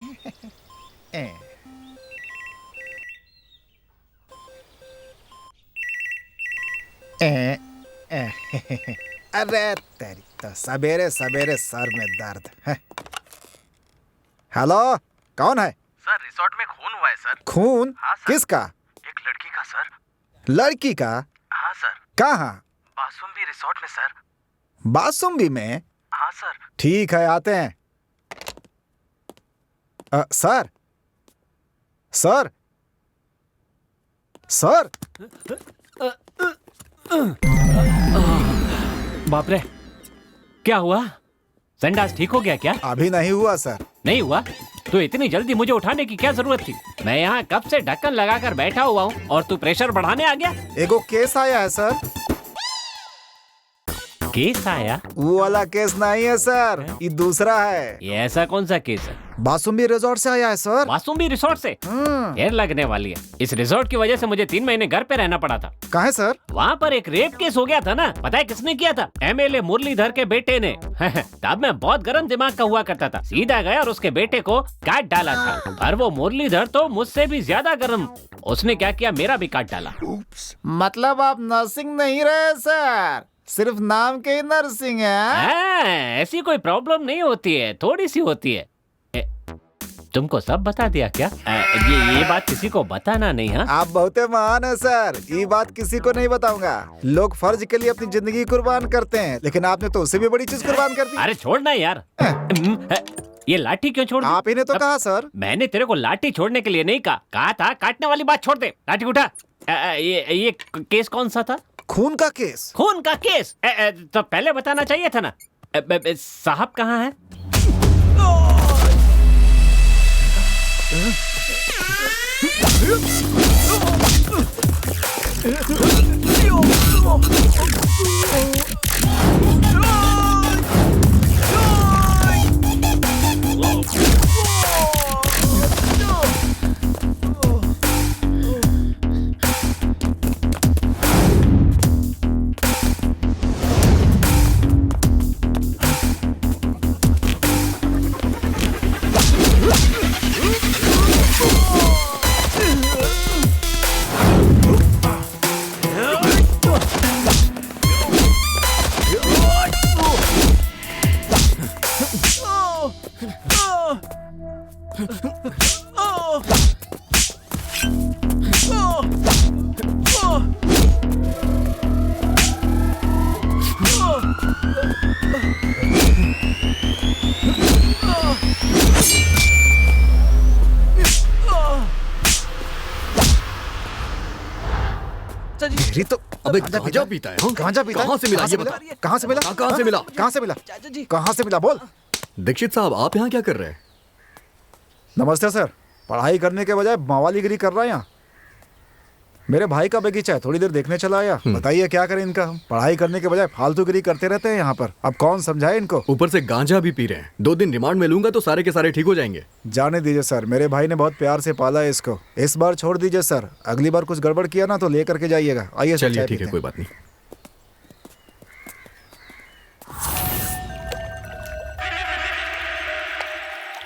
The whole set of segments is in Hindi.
ए, ए, ए, अरे तेरी तो सवेरे सवेरे सर में दर्द है। हेलो, कौन है? सर रिसोर्ट में खून हुआ है सर। खून? हाँ सर। किसका? एक लड़की का सर। लड़की का? हाँ सर। कहाँ? बासुम्बी रिसोर्ट में सर। बासुम्बी में? हाँ सर। ठीक है, आते हैं। सर सर सर बाप रे, क्या हुआ? संडास ठीक हो गया क्या? अभी नहीं हुआ सर। नहीं हुआ तो इतनी जल्दी मुझे उठाने की क्या जरूरत थी? मैं यहाँ कब से ढक्कन लगाकर बैठा हुआ हूँ और तू प्रेशर बढ़ाने आ गया? एगो केस आया है सर। केस आया? वो वाला केस नहीं है सर, ये दूसरा है। ये ऐसा कौन सा केस है? बासुम्बी रिजॉर्ट से आया है सर। बासुम्बी रिसोर्ट से? देर लगने वाली है। इस रिसोर्ट की वजह से मुझे 3 महीने घर पे रहना पड़ा था। कहाँ है सर? वहाँ पर एक रेप केस हो गया था ना। पता है किसने किया था? एमएलए मुरलीधर के बेटे ने। तब मैं बहुत गर्म दिमाग का हुआ करता था, सीधा गया और उसके बेटे को काट डाला था। पर वो मुरलीधर तो मुझसे भी ज्यादा गर्म। उसने क्या किया, मेरा भी काट डाला। मतलब आप नर्सिंग नहीं रहे सर, सिर्फ नाम के ही नर्सिंग है? ऐसी कोई प्रॉब्लम नहीं होती है, थोड़ी सी होती है। तुमको सब बता दिया क्या? ये बात किसी को बताना नहीं। हाँ, आप बहुत महान है सर, ये बात किसी को नहीं बताऊंगा। लोग फर्ज के लिए अपनी जिंदगी कुर्बान करते हैं, लेकिन आपने तो उससे भी बड़ी चीज कुर्बान कर दी। अरे छोड़ना यार। ये लाठी क्यों छोड़ दी? आप ही ने तो कहा सर। मैंने तेरे को लाठी छोड़ने के लिए नहीं कहा था काटने वाली बात छोड़ दे। लाठी उठा। ये केस कौन सा था? खून का केस। खून का केस? तो पहले बताना चाहिए था ना। साहब कहाँ है? मेरी तो अबे गांजा पीता है? गांजा पीता है? कहाँ से मिला ये बता? कहाँ से मिला? कहाँ से मिला? कहाँ से मिला? कहाँ से मिला बोल। दीक्षित साहब, आप यहाँ क्या कर रहे हैं? नमस्ते सर, पढ़ाई करने के बजाय मावालीगिरी कर रहा है यहाँ। मेरे भाई का बगीचा है, थोड़ी देर देखने चला आया। बताइए क्या करें इनका हम? पढ़ाई करने के बजाय फालतूगिरी करते रहते हैं यहाँ पर। अब कौन समझाए इनको? ऊपर से गांजा भी पी रहे हैं। 2 दिन रिमांड में लूंगा तो सारे के सारे ठीक हो जाएंगे। जाने दीजिए सर, मेरे भाई ने बहुत प्यार से पाला है इसको। इस बार छोड़ दीजिए सर, अगली बार कुछ गड़बड़ किया ना तो ले करके जाइएगा। आइए सर, चलिए चाय ठीक पीते है, हैं। कोई बात नहीं।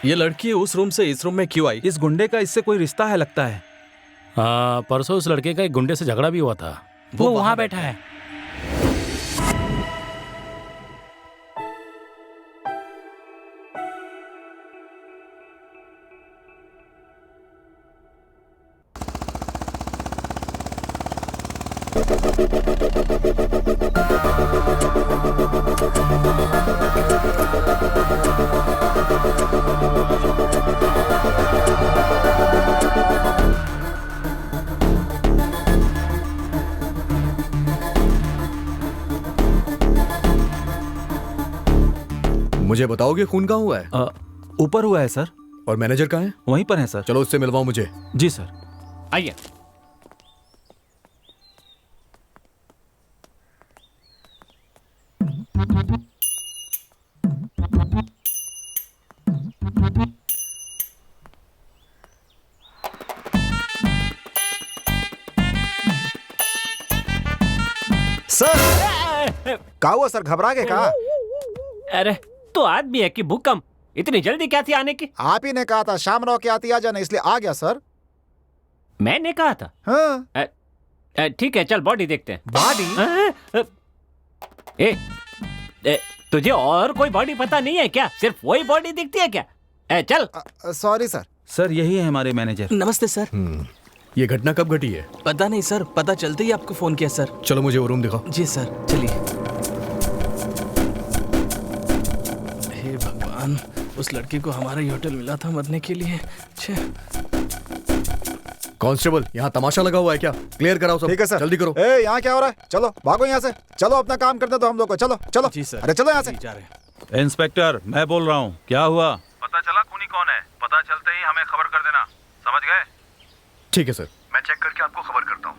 ये लड़की उस रूम से इस रूम में क्यों आई? इस गुंडे का इससे कोई रिश्ता है लगता है। हाँ, परसों उस लड़के का एक गुंडे से झगड़ा भी हुआ था। वो वहाँ बैठा है। मुझे बताओगे खून कहाँ हुआ है? ऊपर हुआ है सर। और मैनेजर कहाँ है? वहीं पर है सर। चलो उससे मिलवाओ मुझे। जी सर। आइए। सर क्या हुआ सर, घबरा गए कहा? अरे तो आदमी है कि भूकंप? इतनी जल्दी क्या थी आने की? आप ही ने कहा था शाम रहो के आती आ जाना, इसलिए आ गया सर। मैंने कहा था। हाँ। ठीक है, चल बॉडी देखते हैं। बॉडी? तुझे और कोई बॉडी पता नहीं है क्या? सिर्फ वही बॉडी दिखती है क्या? चल। Sorry sir. सर यही है हमारे मैनेजर। नमस्ते सर। ये घटना कब घटी है? पता नहीं सर, पता चलते ही आपको फोन किया सर। चलो मुझे वो रूम दिखाओ। जी सर, चलिए। हे भगवान, उस लड़की को हमारा ही होटल मिला था मरने के लिए। कांस्टेबल, यहाँ तमाशा लगा हुआ है क्या? क्लियर कराओ सब। ठीक है सर। जल्दी करो। यहाँ क्या हो रहा है? चलो भागो यहाँ से, चलो अपना काम करते दो हम लोग को। चलो चलो। जी सर। अरे चलो यहाँ से। जा रहे हैं। इंस्पेक्टर, मैं बोल रहा हूँ, क्या हुआ? पता चला खूनी कौन है? पता चलते ही हमें खबर कर देना, समझ गए? ठीक है सर। मैं चेक करके आपको खबर करता हूँ।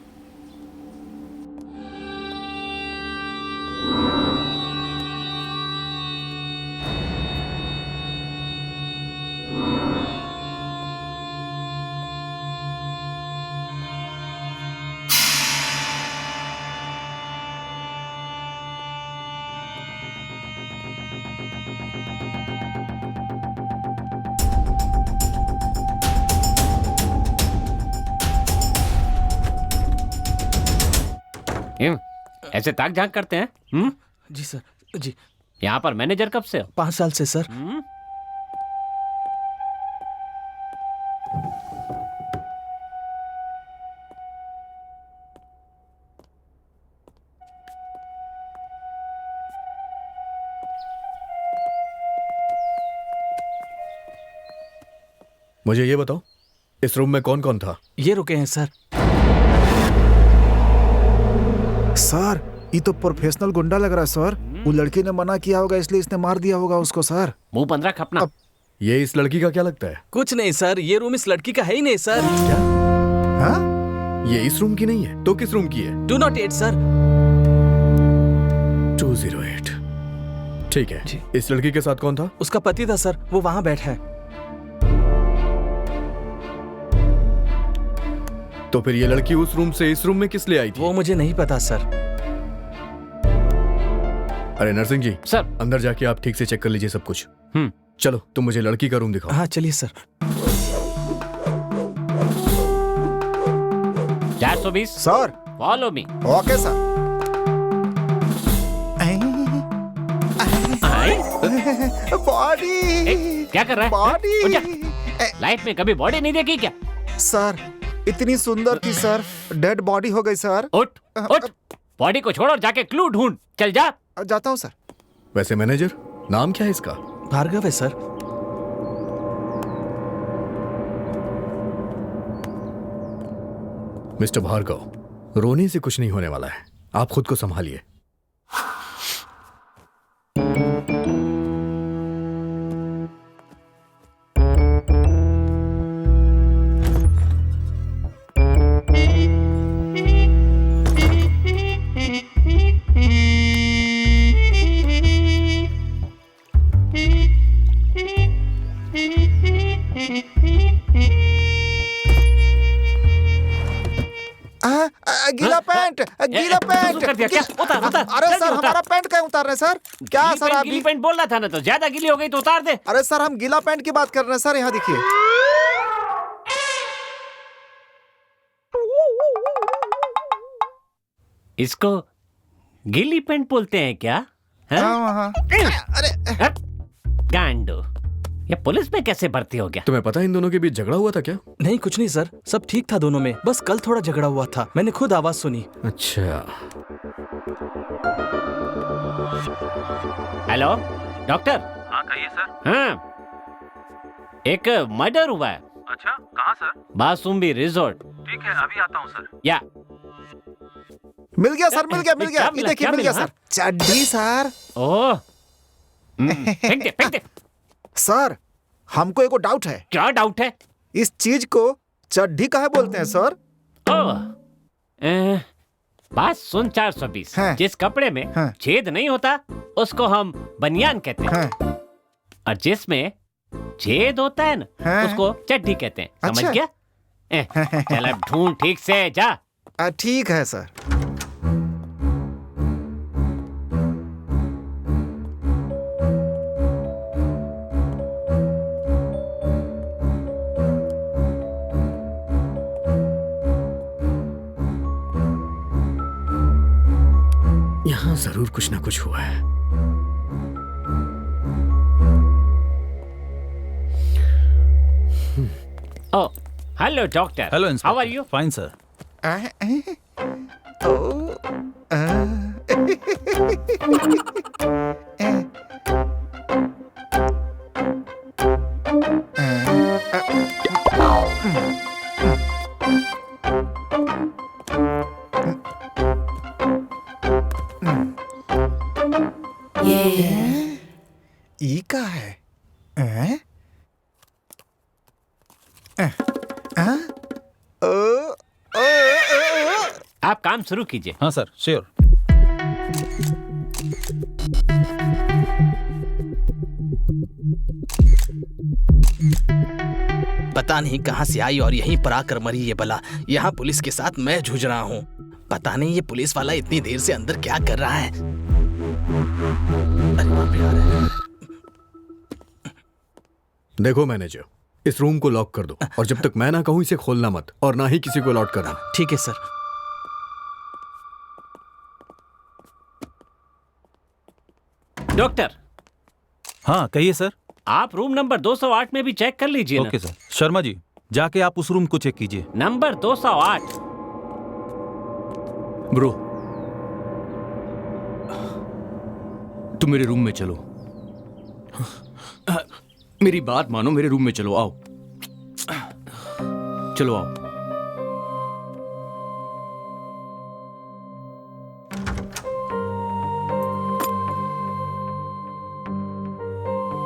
ऐसे ताक झांक करते हैं? जी सर, जी। यहाँ पर मैनेजर कब से हो? 5 साल से सर। मुझे ये बताओ, इस रूम में कौन कौन था? ये रुके हैं सर। सर ये तो प्रोफेशनल गुंडा लग रहा है सर। वो लड़की ने मना किया होगा इसलिए इसने मार दिया होगा उसको सर। मुंह बंद रख अपना। ये इस लड़की का क्या लगता है? कुछ नहीं सर, ये रूम इस लड़की का है ही नहीं सर। क्या? हाँ? ये इस रूम की नहीं है तो किस रूम की है? 208 सर। 208। ठीक है जी। इस लड़की के साथ कौन था? उसका पति था सर, वो वहां बैठा है। तो फिर ये लड़की उस रूम से इस रूम में किस लिए आई थी? वो मुझे नहीं पता सर। अरे नरसिंह जी सर। अंदर जाके आप ठीक से चेक कर लीजिए सब कुछ। हम्म। चलो तुम मुझे लड़की का रूम दिखाओ। हाँ चलिए sir. 420। Sir follow me. Okay sir. Body क्या कर रहा है? बॉडी। उठ जा। लाइफ में कभी बॉडी नहीं देखी क्या? सर इतनी सुंदर थी सर, डेड बॉडी हो गई सर। उठ उठ, बॉडी को छोड़ और जाके क्लू ढूंढ। चल जा। जाता हूँ सर। वैसे मैनेजर नाम क्या है इसका? भार्गव है सर। मिस्टर भार्गव, रोने से कुछ नहीं होने वाला है, आप खुद को संभालिए। गीला पैंट, गीला पैंट कर दिया क्या? उतार उतार। अरे जल्दी सर उतार। हमारा पैंट कहीं उतार रहे हैं सर? क्या गीली सर पैंट, अभी? गीली पैंट बोल रहा था ना, तो ज्यादा गीली हो गई तो उतार दे। अरे सर हम गीला पैंट की बात कर रहे हैं सर, यहाँ देखिए। इसको गीली पैंट बोलते हैं क्या? हाँ? हाँ हाँ। अरे गांडो, ये पुलिस में कैसे भर्ती हो गया? तुम्हें पता है इन दोनों के बीच झगड़ा हुआ था क्या? नहीं कुछ नहीं सर, सब ठीक था दोनों में, बस कल थोड़ा झगड़ा हुआ था, मैंने खुद आवाज सुनी। अच्छा। Hello doctor. हाँ कहिए सर। हाँ, एक मर्डर हुआ है। अच्छा कहाँ सर? बासुम्बी रिजॉर्ट। ठीक है अभी आता हूँ सर। या मिल गया सर, मिल गया मिल गया। क्या ये मिला, देखिए क्या मिल गया मिला? सर, चड्डी सर। ओह, फेंक दे फेंक दे। सर हमको एक डाउट है। क्या डाउट है? इस चीज को चड्डी काहे बोलते हैं सर? ओह, बात सुन 420। हाँ। जिस कपड़े में हाँ। छेद नहीं होता उसको हम बनियान कहते हैं, हाँ। और जिसमें छेद होता है ना हाँ। उसको चड्डी कहते हैं। समझ अच्छा। गया? चल अब ढूंढ ठीक से, जा। ठीक है सर। यहाँ जरूर कुछ ना कुछ हुआ है। Oh, hello, doctor. Hello inspector. How are you? Fine sir. ई का है? आप काम शुरू कीजिए। हाँ सर, श्योर। पता नहीं कहाँ से आई और यहीं पर आकर मरी ये बला। यहाँ पुलिस के साथ मैं जूझ रहा हूँ। पता नहीं ये पुलिस वाला इतनी देर से अंदर क्या कर रहा है। अरे बाप रे, आ रहा है। देखो मैनेजर, इस रूम को लॉक कर दो और जब तक मैं ना कहूं इसे खोलना मत और ना ही किसी को अलॉट करना। ठीक है सर। डॉक्टर, हाँ कहिए सर। आप रूम नंबर 208 में भी चेक कर लीजिए ना। Okay sir. शर्मा जी, जाके आप उस रूम को चेक कीजिए। नंबर 208। ब्रो, तुम मेरे रूम में चलो। मेरी बात मानो, मेरे रूम में चलो, आओ। चलो आओ।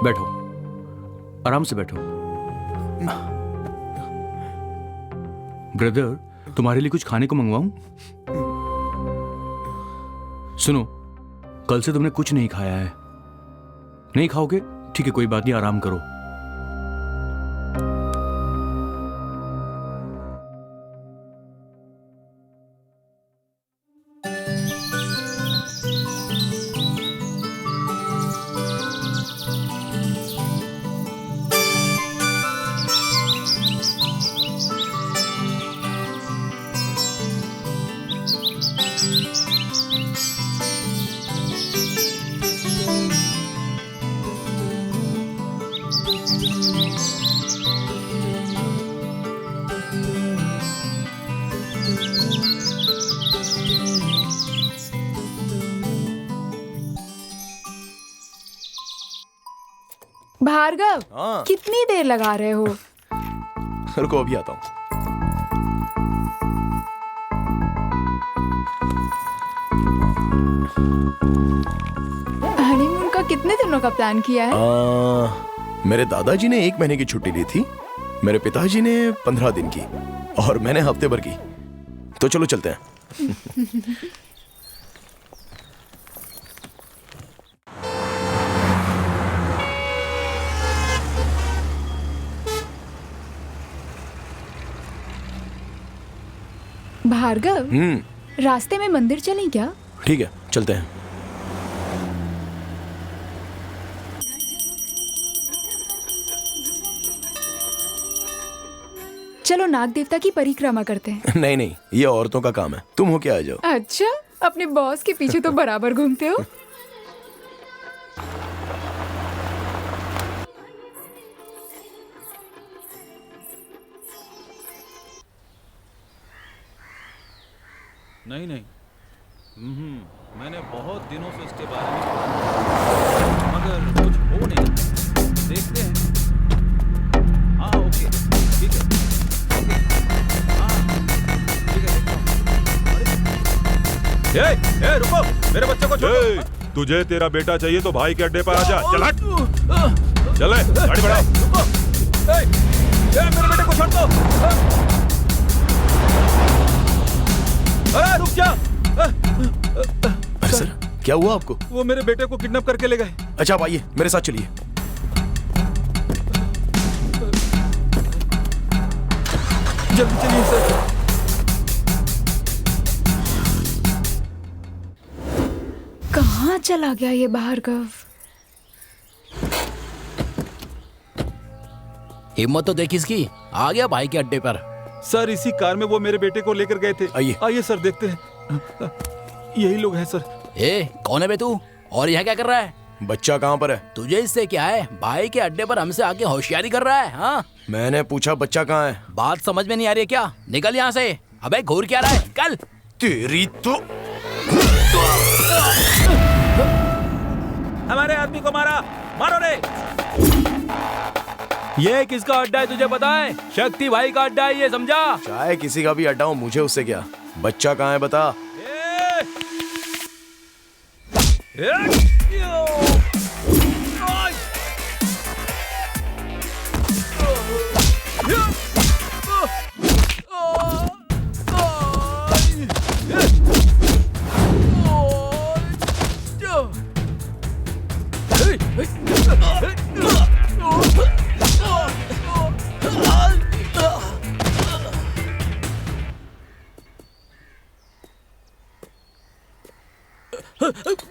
बैठो, आराम से बैठो। ब्रदर, तुम्हारे लिए कुछ खाने को मंगवाऊं? सुनो, कल से तुमने कुछ नहीं खाया है। नहीं खाओगे? ठीक है, कोई बात नहीं, आराम करो। भार्गव, कितनी देर लगा रहे हो? रुको, अभी आता हूँ। हनीमून का कितने दिनों का प्लान किया है? मेरे दादाजी ने 1 महीने की छुट्टी ली थी, मेरे पिताजी ने 15 दिन की और मैंने हफ्ते भर की। तो चलो चलते हैं। भार्गव, रास्ते में मंदिर चलें क्या? ठीक है, चलते हैं। चलो नाग देवता की परिक्रमा करते हैं। नहीं नहीं, ये औरतों का काम है, तुम हो के आ जाओ। अच्छा, अपने बॉस के पीछे तो बराबर घूमते हो। नहीं नहीं, मैंने बहुत दिनों से इसके बारे में सोचा, मगर कुछ हो नहीं रहा। देखते हैं। हाँ ओके, ठीक है। ओके, हाँ ठीक है, देखता हूँ। ए रुको, मेरे बच्चे को छोड़ो। तुझे तेरा बेटा चाहिए तो भाई के अड्डे पर आ जा। चल हट, चले, गाड़ी बढ़ाओ। मेरे बेटे को छोड़ दो। रुक जा। अरे सर, क्या हुआ आपको? वो मेरे बेटे को किडनैप करके ले गए। अच्छा, आप आइए, मेरे साथ चलिए। जल्दी चलिए सर। कहाँ चला गया ये भार्गव? हिम्मत तो देख इसकी, आ गया भाई के अड्डे पर। सर, इसी कार में वो मेरे बेटे को लेकर गए थे। आइए। आइए सर, देखते हैं। यही लोग हैं सर। ए, कौन है बे तू? और यहाँ क्या कर रहा है? बच्चा कहाँ पर है? तुझे इससे क्या है? भाई के अड्डे पर हमसे आके होशियारी कर रहा है? हाँ, मैंने पूछा बच्चा कहाँ है? बात समझ में नहीं आ रही है क्या? निकल यहाँ से। अबे घूर क्या रहा है? कल तेरी तो हमारे आदमी को मारा, मारो रे। ये किसका अड्डा है तुझे पता है? शक्ति भाई का अड्डा है ये, समझा? चाहे किसी का भी अड्डा हो, मुझे उससे क्या? बच्चा कहाँ है बता।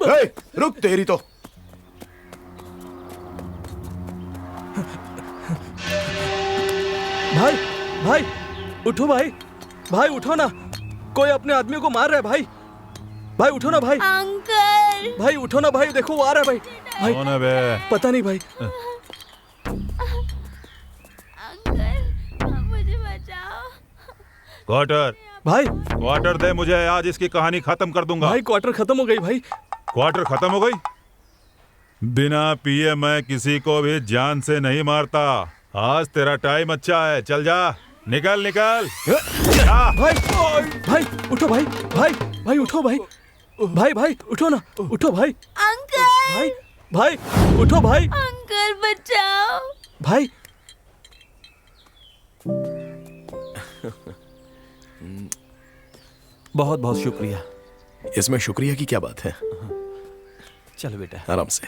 ए, रुक तेरी तो। भाई भाई उठो भाई, भाई उठो ना, कोई अपने आदमी को मार रहा है भाई। भाई उठो ना भाई। अंकल भाई उठो ना भाई, देखो वो आ रहा है भाई। भाई कौन है बे? पता नहीं भाई। अंकल मुझे बचाओ। क्वार्टर भाई क्वार्टर दे मुझे, आज इसकी कहानी खत्म कर दूंगा। भाई क्वार्टर खत्म हो गई भाई। क्वार्टर खत्म हो गई? बिना पिए मैं किसी को भी जान से नहीं मारता। आज तेरा टाइम अच्छा है, चल जा, निकल निकल। भाई भाई उठो भाई, भाई भाई उठो भाई, भाई भाई उठो ना, उठो भाई। अंकल भाई भाई उठो भाई, अंकल बचाओ। भाई बहुत बहुत शुक्रिया। इसमें शुक्रिया की क्या बात है? चलो बेटा। आराम से।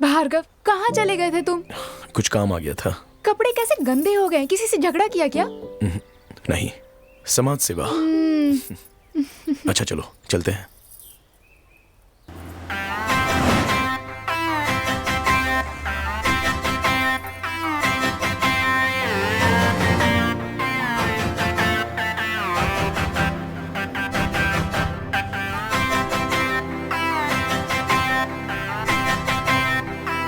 भार्गव, कहाँ चले गए थे तुम? कुछ काम आ गया था। कपड़े कैसे गंदे हो गए? किसी से झगड़ा किया क्या? नहीं, समाज सेवा। अच्छा चलो चलते हैं।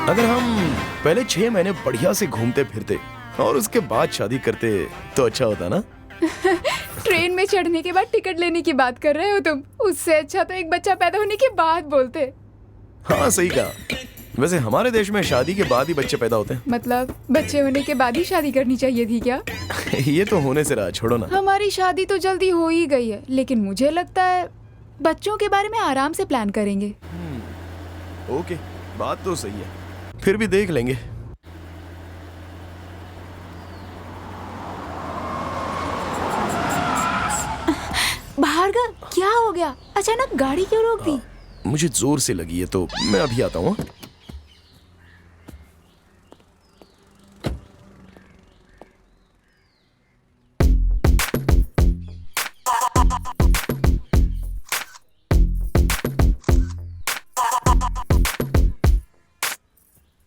अगर हम पहले 6 महीने बढ़िया से घूमते फिरते और उसके बाद शादी करते तो अच्छा होता ना? ट्रेन में चढ़ने के बाद टिकट लेने की बात कर रहे हो तुम? उससे अच्छा तो एक बच्चा पैदा होने के बाद बोलते। हाँ सही कहा। वैसे हमारे देश में शादी के बाद ही बच्चे पैदा होते हैं। मतलब बच्चे होने के बाद ही शादी करनी चाहिए थी क्या? ये तो होने से रहा, छोड़ो ना। हमारी शादी तो जल्दी हो ही गई है, लेकिन मुझे लगता है बच्चों के बारे में आराम से प्लान करेंगे। ओके, बात तो सही है, फिर भी देख लेंगे। भार्गव, क्या हो गया? अचानक गाड़ी क्यों रोक दी? मुझे जोर से लगी है तो मैं अभी आता हूँ।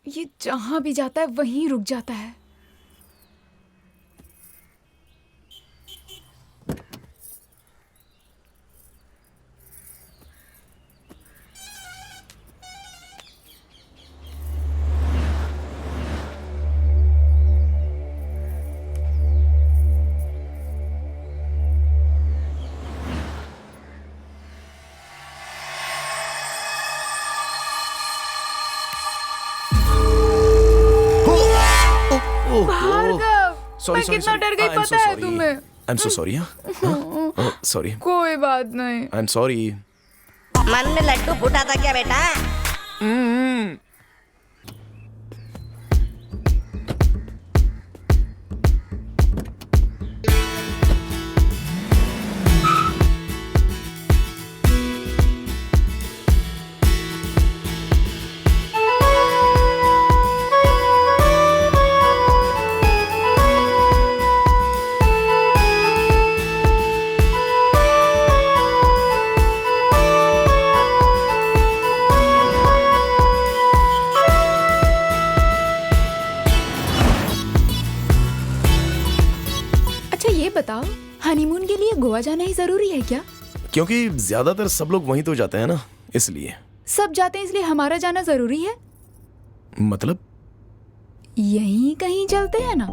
ये जहां भी जाता है वहीं रुक जाता है। भार्गव, मैं कितना डर गई पता है तुम्हें? I am so sorry. Sorry. कोई बात नहीं। I am sorry. मन में लड्डू फूटा था क्या बेटा? ये बताओ, हनीमून के लिए गोवा जाना ही जरूरी है क्या? क्योंकि ज्यादातर सब लोग वहीं तो जाते हैं ना, इसलिए। सब जाते हैं इसलिए हमारा जाना जरूरी है? मतलब यहीं कहीं चलते हैं ना।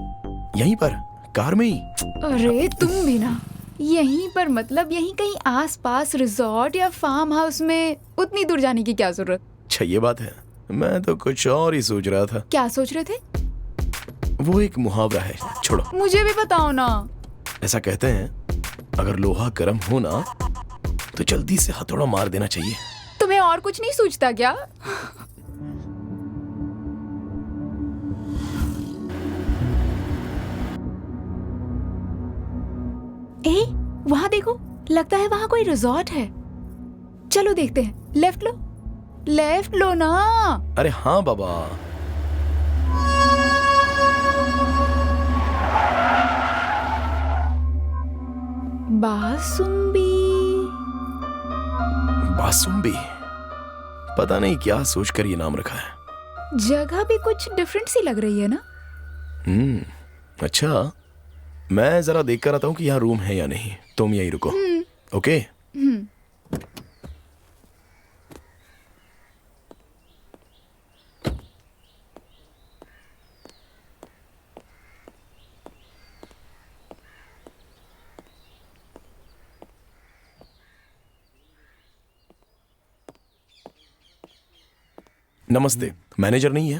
यहीं पर, कार में ही? अरे तुम भी ना। यहीं पर मतलब यहीं कहीं आसपास रिजॉर्ट या फार्म हाउस में। उतनी दूर जाने की क्या जरूरत? अच्छा ये बात है, मैं तो कुछ और ही सोच रहा था। क्या सोच रहे थे? वो एक मुहावरा है, छोड़ो। मुझे भी बताओ ना। ऐसा कहते हैं, अगर लोहा गर्म हो ना तो जल्दी से हथौड़ा मार देना चाहिए। तुम्हें और कुछ नहीं सूझता क्या? ए, वहां देखो, लगता है वहां कोई रिजॉर्ट है। चलो देखते हैं। लेफ्ट लो, लेफ्ट लो ना। अरे हाँ बाबा। बासुंबी। बासुंबी, पता नहीं क्या सोचकर ये नाम रखा है। जगह भी कुछ डिफरेंट सी लग रही है ना। अच्छा, मैं जरा देख कर आता हूँ कि यहाँ रूम है या नहीं। तुम यहीं रुको, ओके? नमस्ते, मैनेजर नहीं है?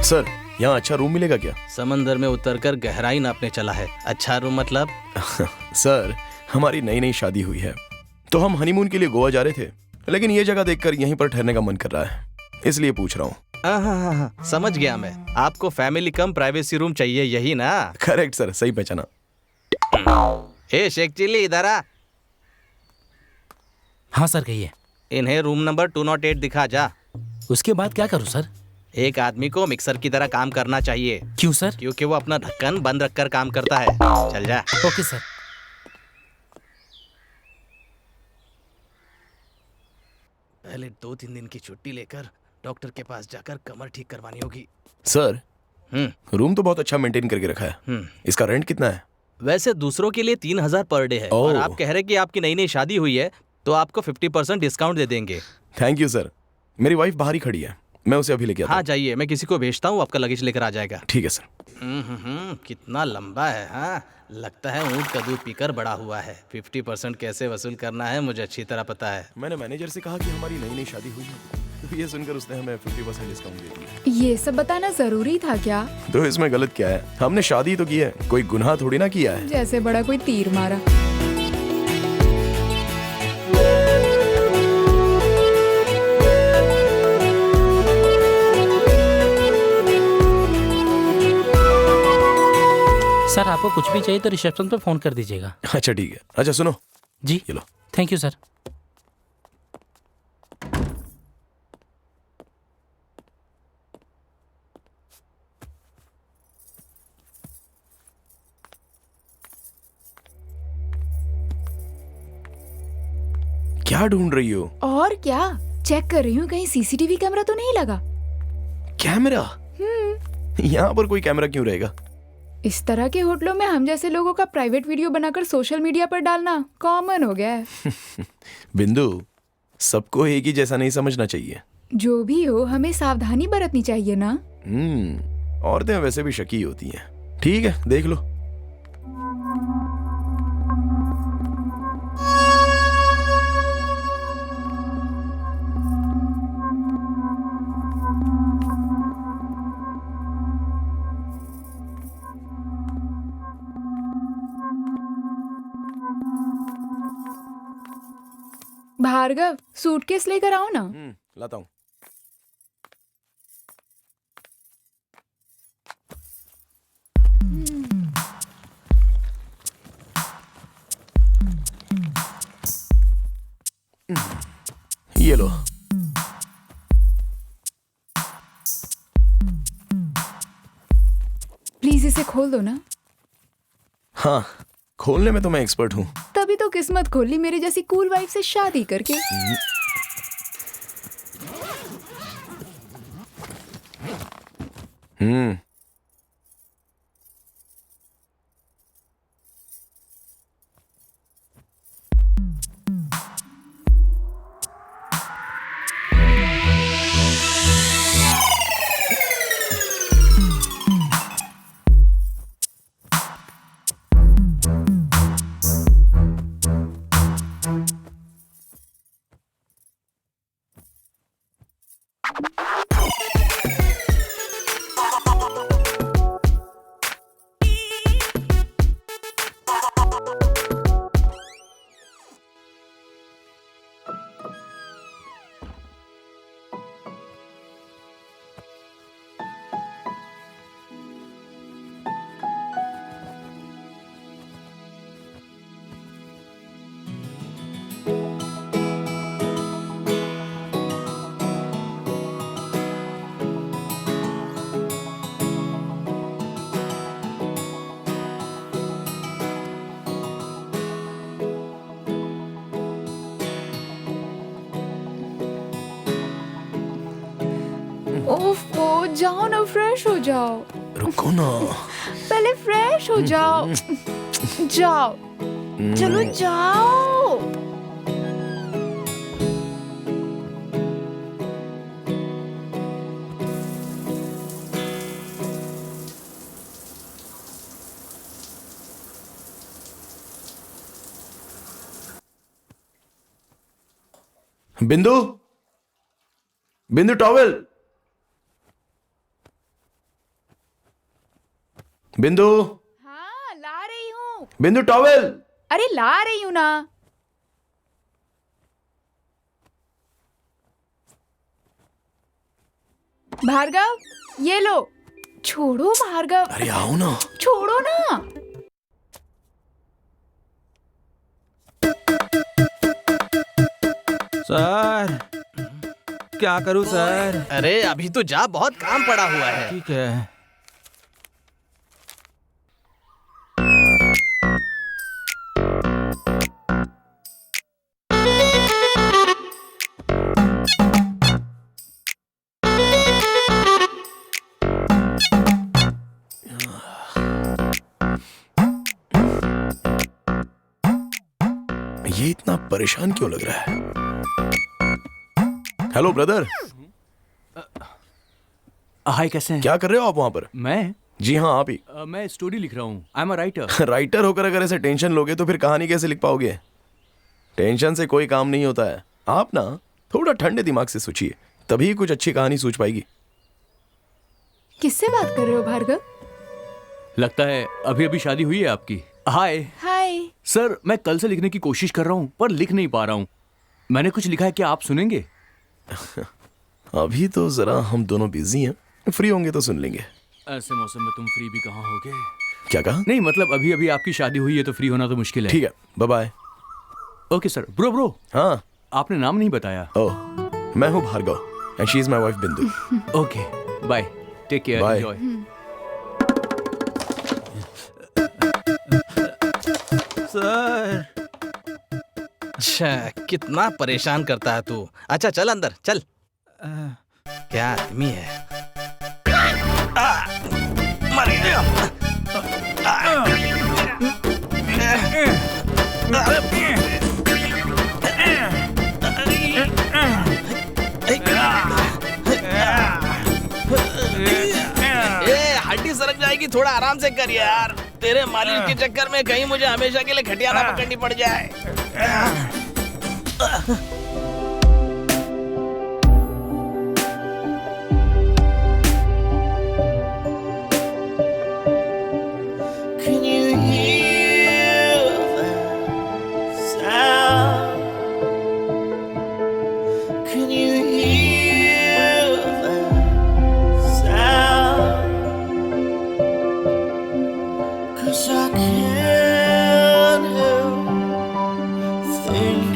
सर, यहाँ अच्छा रूम मिलेगा क्या? समंदर में उतरकर गहराई नापने चला है। अच्छा रूम मतलब? सर, हमारी नई नई शादी हुई है तो हम हनीमून के लिए गोवा जा रहे थे, लेकिन ये जगह देखकर यहीं पर ठहरने का मन कर रहा है, इसलिए पूछ रहा हूँ। हाँ, समझ गया मैं। आपको फैमिली कम प्राइवेसी रूम चाहिए, यही ना? करेक्ट सर, सही पहचाना। ए शेख चिल्ली, इधर आ। हाँ सर, कहिए। इन्हें रूम नंबर 208 दिखा जा। उसके बाद क्या करूँ सर? एक आदमी को मिक्सर की तरह काम करना चाहिए। क्यों सर? क्योंकि वो अपना ढक्कन बंद रखकर काम करता है। चल जा। Okay sir. पहले 2-3 दिन की छुट्टी लेकर डॉक्टर के पास जाकर कमर ठीक करवानी होगी। सर, रूम तो बहुत अच्छा मेंटेन करके रखा है। इसका रेंट कितना है? वैसे दूसरों के लिए 3000 पर डे है, और आप कह रहे कि आपकी नई नई शादी हुई है तो आपको 50% डिस्काउंट दे देंगे। Thank you sir. मेरी वाइफ बाहर ही खड़ी है, मैं उसे अभी लेके आता हूं। हाँ जाइए, मैं किसी को भेजता हूँ, आपका लगेज लेकर आ जाएगा। ठीक है सर। कितना लंबा है। हाँ, लगता है ऊँट का दूध पीकर बड़ा हुआ है। 50% कैसे वसूल करना है मुझे अच्छी तरह पता है। मैंने मैनेजर से कहा कि हमारी नई नई शादी हुई है, तो ये सुनकर उसने हमें 50% डिस्काउंट दे दिया। ये सब बताना जरूरी था क्या? तो इसमें गलत क्या है? हमने शादी तो की है, कोई गुनाह थोड़ी ना किया है। जैसे बड़ा कोई तीर मारा। सर, आपको कुछ भी चाहिए तो रिसेप्शन पे फोन कर दीजिएगा। अच्छा ठीक है। अच्छा सुनो जी। ये लो। Thank you sir. क्या ढूंढ रही हो? और क्या, चेक कर रही हूँ कहीं सीसीटीवी कैमरा तो नहीं लगा। कैमरा? यहाँ पर कोई कैमरा क्यों रहेगा? इस तरह के होटलों में हम जैसे लोगों का प्राइवेट वीडियो बनाकर सोशल मीडिया पर डालना कॉमन हो गया है। बिंदु, सबको एक ही जैसा नहीं समझना चाहिए। जो भी हो, हमें सावधानी बरतनी चाहिए ना। औरतें वैसे भी शकी होती हैं। ठीक है, देख लो। भार्गव, सूटकेस लेकर आओ ना। लाता हूँ। ये लो। प्लीज इसे खोल दो ना। हाँ, खोलने में तो मैं एक्सपर्ट हूँ। तभी तो किस्मत खोली मेरी जैसी कूल वाइफ से शादी करके। जाओ ना, फ्रेश हो जाओ। रुको ना। पहले फ्रेश हो जाओ। जाओ, चलो जाओ। बिंदु, बिंदु टॉवेल। बिंदु, हाँ, ला रही हूँ। बिंदु टॉवेल। अरे ला रही हूँ ना। भार्गव, ये लो। छोड़ो भार्गव। अरे आओ ना। छोड़ो ना। सर, क्या करूं सर? अरे अभी तो जा, बहुत काम पड़ा हुआ है। ठीक है। ये इतना परेशान क्यों लग रहा है? Hello brother. हाय, कैसे हैं? क्या कर रहे हो आप वहां पर? मैं? जी हाँ, आप ही। मैं स्टोरी लिख रहा हूँ। I am a writer. Writer होकर अगर ऐसे टेंशन लोगे तो फिर कहानी कैसे लिख पाओगे? टेंशन से कोई काम नहीं होता है। आप ना थोड़ा ठंडे दिमाग से सोचिए, तभी कुछ अच्छी कहानी सूझ पाएगी। किससे बात कर रहे हो भार्गव? लगता है अभी अभी शादी हुई है आपकी। हाय। हाय। सर, मैं कल से लिखने की कोशिश कर रहा हूँ पर लिख नहीं पा रहा हूँ। मैंने कुछ लिखा है, क्या आप सुनेंगे? अभी तो जरा हम दोनों बिजी हैं, फ्री होंगे तो सुन लेंगे। ऐसे मौसम में तुम फ्री भी कहाँ होगे? क्या कहा? नहीं मतलब अभी अभी आपकी शादी हुई है तो फ्री होना तो मुश्किल है। ठीक है, bye bye. Okay sir. Bro हाँ, आपने नाम नहीं बताया। ओह, मैं हूँ Bhargav and she is my wife Bindu. Okay, bye, take care, Bye. Enjoy. Sir, अच्छा, कितना परेशान करता है तू। अच्छा चल अंदर चल। क्या आदमी है। मर गया। हड्डी सरक जाएगी, थोड़ा आराम से कर यार। तेरे मालिक के चक्कर में कहीं मुझे हमेशा के लिए खटिया ना पकड़नी पड़ जाए। Can you hear that sound? Can you hear that sound? 'Cause I can't help thinking.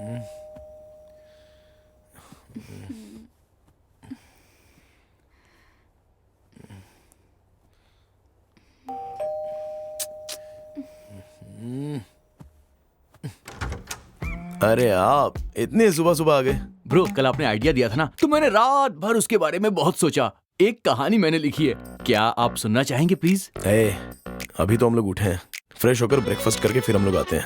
अरे आप इतने सुबह सुबह आ गए? ब्रो कल आपने आइडिया दिया था ना, तो मैंने रात भर उसके बारे में बहुत सोचा। एक कहानी मैंने लिखी है, क्या आप सुनना चाहेंगे प्लीज? अभी तो हम लोग उठे हैं, फ्रेश होकर ब्रेकफास्ट करके फिर हम लोग आते हैं।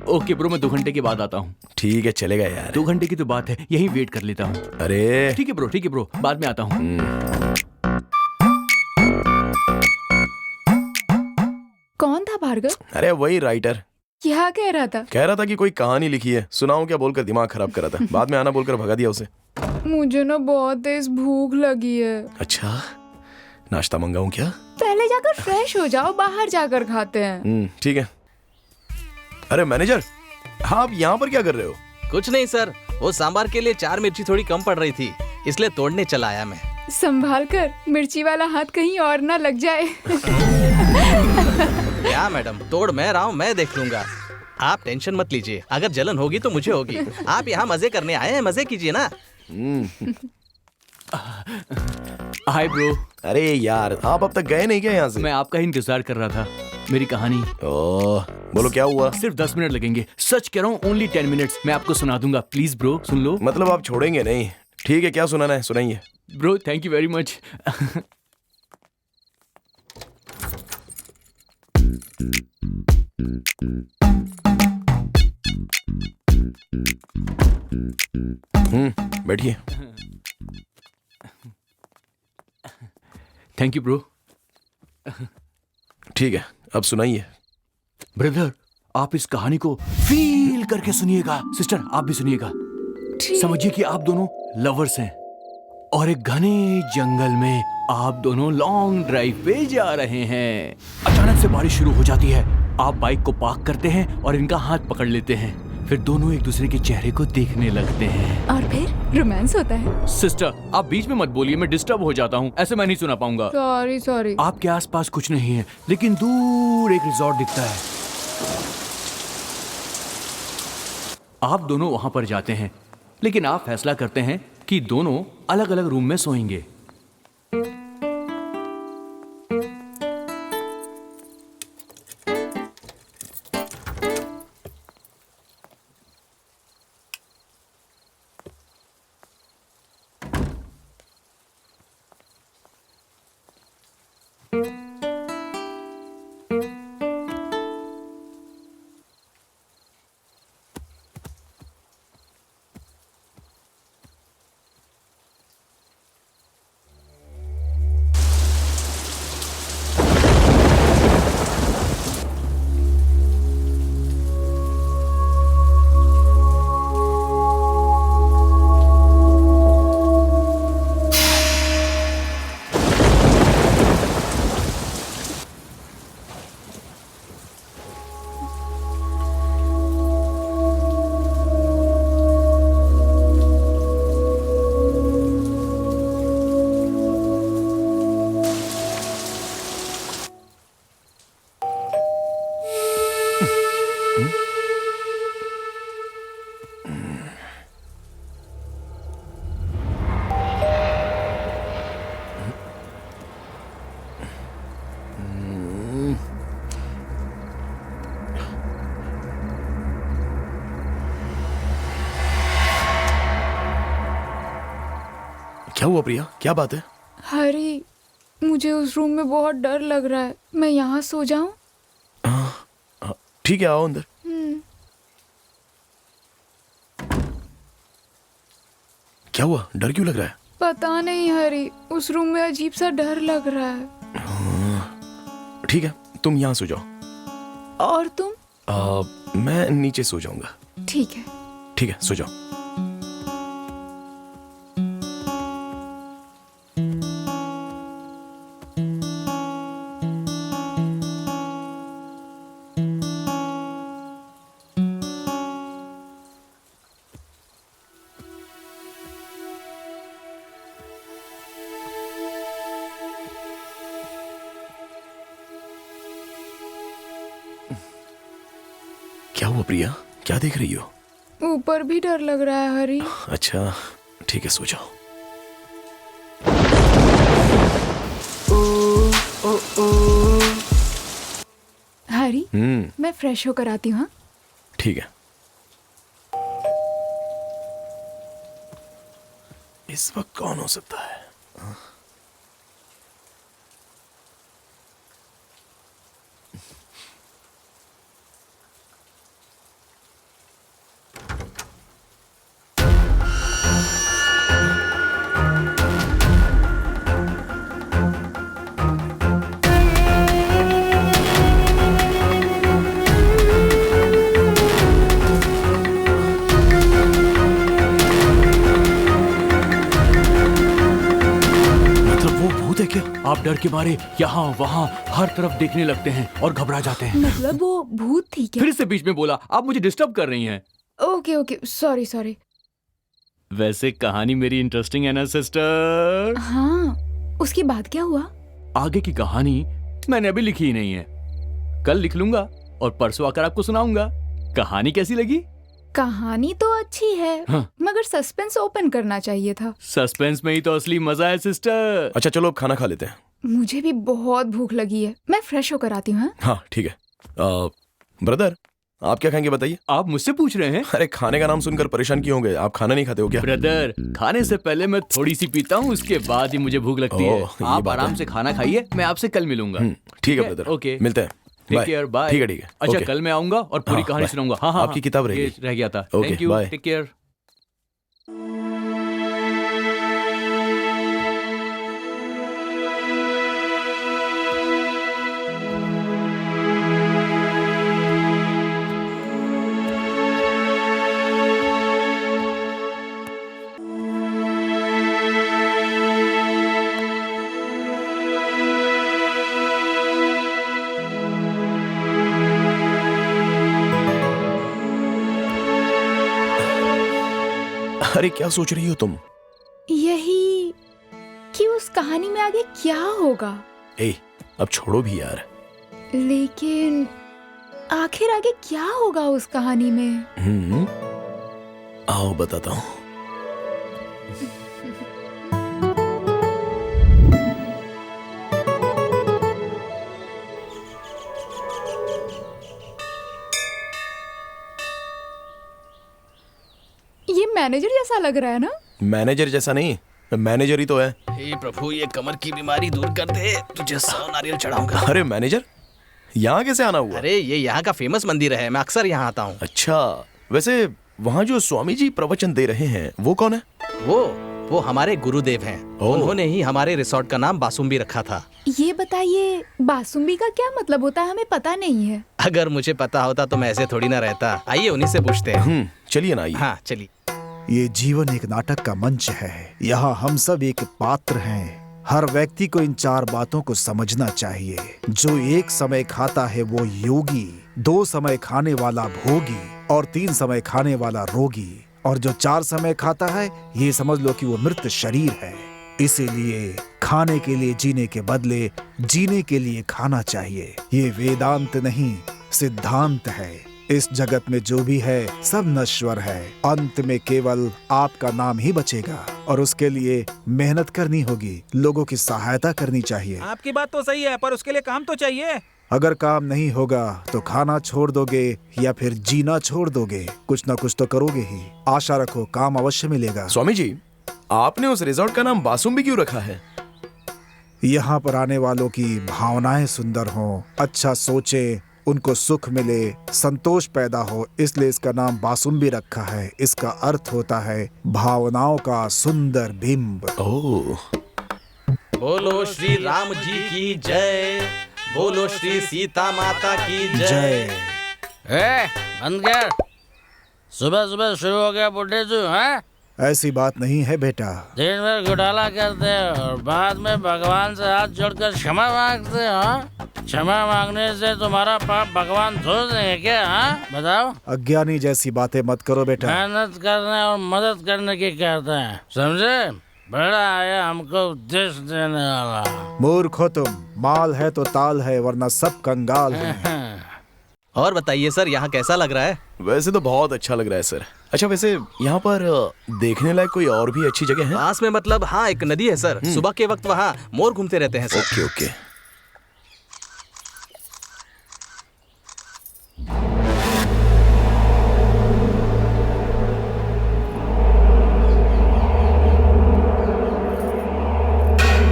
ओके ब्रो, मैं 2 घंटे के बाद आता हूँ। ठीक है, चलेगा यार। 2 घंटे की तो बात है, यहीं वेट कर लेता हूँ। अरे ठीक है ब्रो, बाद में आता हूँ। कौन था भार्गव? अरे वही राइटर। क्या कह रहा था कि कोई कहानी लिखी है, सुनाऊं क्या बोलकर दिमाग खराब कर रहा था। बाद में आना बोलकर भगा दिया उसे। मुझे ना बहुत तेज भूख लगी है। अच्छा, नाश्ता मंगाऊं क्या? पहले जाकर फ्रेश हो जाओ, बाहर जाकर खाते हैं। ठीक है। अरे मैनेजर, आप यहाँ पर क्या कर रहे हो? कुछ नहीं सर, वो सांबार के लिए 4 मिर्ची थोड़ी कम पड़ रही थी, इसलिए तोड़ने चला आया मैं। संभाल कर, मिर्ची वाला हाथ कहीं और ना लग जाए। क्या मैडम, तोड़ मैं रहा हूँ, मैं देख लूंगा। आप टेंशन मत लीजिए, अगर जलन होगी तो मुझे होगी। आप यहाँ मजे करने आए हैं, मजे कीजिए ना। Hi bro. अरे यार, आप अब तक गए नहीं क्या यहाँ से? मैं आपका ही इंतजार कर रहा था। मेरी कहानी। बोलो क्या हुआ? सिर्फ 10 मिनट लगेंगे, सच कह रहा हूँ, ओनली 10 मिनट्स। मैं आपको सुना दूंगा, प्लीज ब्रो सुन लो। मतलब आप छोड़ेंगे नहीं? ठीक है, क्या सुनाना है सुनाइए। Bro thank you very much. बैठिए। Thank you bro. ठीक है, अब सुनाइए। ब्रदर, आप इस कहानी को फील करके सुनिएगा। सिस्टर आप भी सुनिएगा। समझिए कि आप दोनों लवर्स हैं और एक घने जंगल में आप दोनों लॉन्ग ड्राइव पे जा रहे हैं। अचानक से बारिश शुरू हो जाती है। आप बाइक को पार्क करते हैं और इनका हाथ पकड़ लेते हैं। फिर दोनों एक दूसरे के चेहरे को देखने लगते हैं और फिर रोमांस होता है। सिस्टर आप बीच में मत बोलिए, मैं डिस्टर्ब हो जाता हूँ, ऐसे मैं नहीं सुना पाऊंगा। सॉरी। आपके आसपास कुछ नहीं है, लेकिन दूर एक रिजॉर्ट दिखता है। आप दोनों वहां पर जाते हैं, लेकिन आप फैसला करते हैं कि दोनों अलग अलग रूम में सोएंगे। क्या हुआ प्रिया, क्या बात है? हरी, मुझे उस रूम में बहुत डर लग रहा है। मैं यहाँ सो जाऊं? ठीक है, आओ अंदर। क्या हुआ, डर क्यों लग रहा है? पता नहीं हरी, उस रूम में अजीब सा डर लग रहा है। ठीक है, तुम यहाँ सो जाओ। और तुम? मैं नीचे सो जाऊंगा। ठीक है। ठीक है, सो जाओ। क्या हुआ प्रिया, क्या देख रही हो? ऊपर भी डर लग रहा है हरी। अच्छा ठीक है, सो जाओ। हरी मैं फ्रेश होकर आती हूँ। हाँ? ठीक है। इस वक्त कौन हो सकता है? आप डर के मारे यहाँ वहाँ हर तरफ देखने लगते हैं और घबरा जाते हैं। मतलब वो भूत थी क्या? फिर से बीच में बोला, आप मुझे डिस्टर्ब कर रही हैं। Okay okay, sorry sorry. वैसे कहानी मेरी इंटरेस्टिंग है ना सिस्टर? हाँ, उसके बाद क्या हुआ? आगे की कहानी मैंने अभी लिखी ही नहीं है, कल लिख लूंगा और परसों आकर आपको सुनाऊंगा। कहानी कैसी लगी? कहानी तो अच्छी है, हाँ। मगर सस्पेंस ओपन करना चाहिए था। सस्पेंस में ही तो असली मजा है सिस्टर। अच्छा चलो अब खाना खा लेते हैं। मुझे भी बहुत भूख लगी है, मैं फ्रेश होकर आती हूँ। हाँ ठीक है। ब्रदर आप क्या खाएंगे बताइए? आप मुझसे पूछ रहे हैं? अरे खाने का नाम सुनकर परेशान क्यों हो गए? आप खाना नहीं खाते हो क्या? ब्रदर खाने से पहले मैं थोड़ी सी पीता हूँ, उसके बाद ही मुझे भूख लगती है। आप आराम से खाना खाइए, मैं आपसे कल मिलूंगा। ठीक है ब्रदर, ओके मिलते हैं। Take care, bye. ठीक है ठीक है। अच्छा ओके। कल मैं आऊंगा और पूरी कहानी सुनाऊंगा। हाँ हाँ आपकी किताब रहेगी। ये रह गया था। Okay, thank you, bye. Take care. अरे क्या सोच रही हो तुम? यही कि उस कहानी में आगे क्या होगा। ए, अब छोड़ो भी यार। लेकिन आखिर आगे क्या होगा उस कहानी में? आओ बताता हूँ। ये मैनेजर जैसा लग रहा है ना? मैनेजर जैसा नहीं, मैनेजर ही तो है। हे प्रभु, ये कमर की बीमारी दूर कर दे, तुझे 100 नारियल चढ़ाऊंगा। अरे मैनेजर, यहाँ कैसे आना हुआ? अरे ये यहाँ का फेमस मंदिर है, मैं अक्सर यहाँ आता हूँ। अच्छा, वैसे वहाँ जो स्वामी जी प्रवचन दे रहे हैं वो कौन है? वो हमारे गुरुदेव हैं। उन्होंने ही हमारे रिसोर्ट का नाम बासुंबी रखा था। ये बताइए, बासुंबी का क्या मतलब होता है? हमें पता नहीं है। अगर मुझे पता होता तो मैं ऐसे थोड़ी ना रहता। आइए उन्हीं से पूछते हैं। चलिए ना, आइए। हाँ चलिए। ये जीवन एक नाटक का मंच है, यहाँ हम सब एक पात्र हैं। हर व्यक्ति को इन 4 बातों को समझना चाहिए। जो एक समय खाता है वो योगी, 2 समय खाने वाला भोगी और 3 समय खाने वाला रोगी, और जो 4 समय खाता है ये समझ लो कि वो मृत शरीर है। इसीलिए खाने के लिए जीने के बदले जीने के लिए खाना चाहिए। ये वेदांत नहीं, सिद्धांत है। इस जगत में जो भी है सब नश्वर है। अंत में केवल आपका नाम ही बचेगा और उसके लिए मेहनत करनी होगी, लोगों की सहायता करनी चाहिए। आपकी बात तो सही है, पर उसके लिए काम तो चाहिए। अगर काम नहीं होगा तो खाना छोड़ दोगे या फिर जीना छोड़ दोगे, कुछ ना कुछ तो करोगे ही। आशा रखो काम अवश्य मिलेगा। स्वामी जी, आपने उस रिजॉर्ट का नाम बासुंबी क्यों रखा है? यहाँ पर आने वालों की भावनाएं सुंदर हों, अच्छा सोचे, उनको सुख मिले, संतोष पैदा हो, इसलिए इसका नाम बासुंबी रखा है। इसका अर्थ होता है भावनाओं का सुंदर बिंब। ओह, बोलो श्री राम जी की जय, बोलो श्री सीता माता की जय। बंद कर, सुबह सुबह शुरू हो गया बुढ़े तू। हाँ, ऐसी बात नहीं है बेटा। दिन भर घोटाला करते हो और बाद में भगवान से हाथ जोड़कर क्षमा मांगते हो। क्षमा मांगने से तुम्हारा पाप भगवान धो देंगे क्या? हाँ बताओ। अज्ञानी जैसी बातें मत करो बेटा। मेहनत करने और मदद करने की कहते हैं, समझे? बड़ा आया हमको उपदेश देने वाला। मूर्ख हो तुम, माल है तो ताल है, वरना सब कंगाल हैं। और बताइए सर, यहाँ कैसा लग रहा है? वैसे तो बहुत अच्छा लग रहा है सर। अच्छा वैसे यहाँ पर देखने लायक कोई और भी अच्छी जगह है? पास में मतलब हाँ, एक नदी है सर। सुबह के वक्त वहाँ मोर घूमते रहते हैं सर। Okay okay.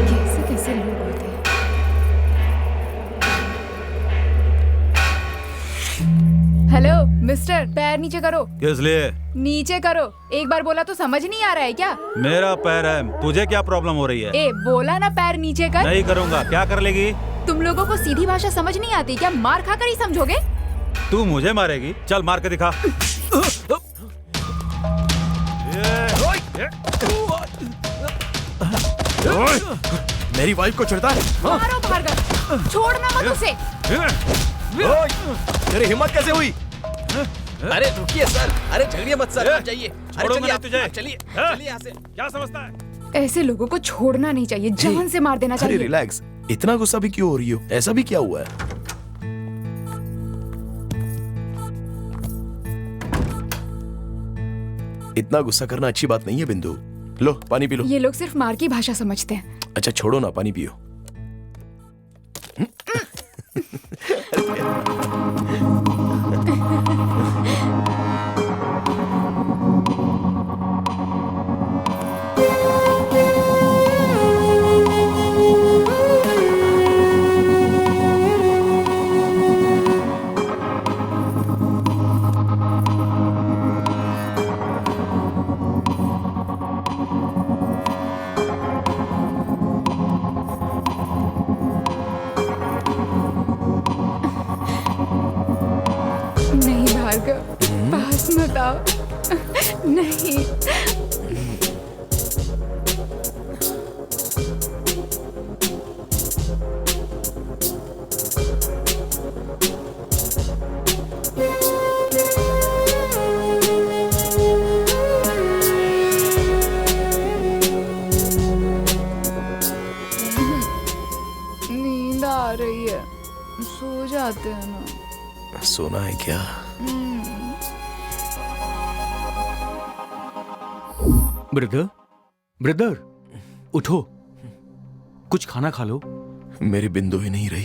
कैसे कैसे लोग होते हैं। हेलो मिस्टर, पैर नीचे करो। किस लिए? नीचे करो। एक बार बोला तो समझ नहीं आ रहा है क्या? मेरा पैर है, तुझे क्या प्रॉब्लम हो रही है? ए बोला ना पैर नीचे कर। नहीं करूँगा। क्या कर लेगी? तुम लोगों को सीधी भाषा समझ नहीं आती क्या? मार खाकर ही समझोगे? तू मुझे मारेगी? चल मार के दिखा। मेरी वाइफ को चिढ़ता है। मारो भार्गव, छोड़ना मत उसे। तेरी हिम्मत कैसे हुई? अरे रुकिए सर, अरे झगड़िए मत सर, आप जाइए। अरे छोड़ूंगा चलिए नहीं तुझे। आप चलिए, चलिए यहाँ से। क्या समझता है? ऐसे लोगों को छोड़ना नहीं चाहिए, जान से मार देना अरे चाहिए। रिलैक्स, इतना गुस्सा भी क्यों हो रही हो? ऐसा भी क्या हुआ है? इतना गुस्सा करना अच्छी बात नहीं है बिंदु। लो पानी पी लो। ये लोग सिर्फ मार की भाषा समझते हैं। अच्छा छोड़ो ना, पानी पियो। नहीं भार्गव, पास मत आओ। नहीं। नींद आ रही है, सो जाते हैं ना। सोना है क्या? ब्रदर, ब्रदर, उठो, कुछ खाना खा लो। मेरी बिंदु ही नहीं रही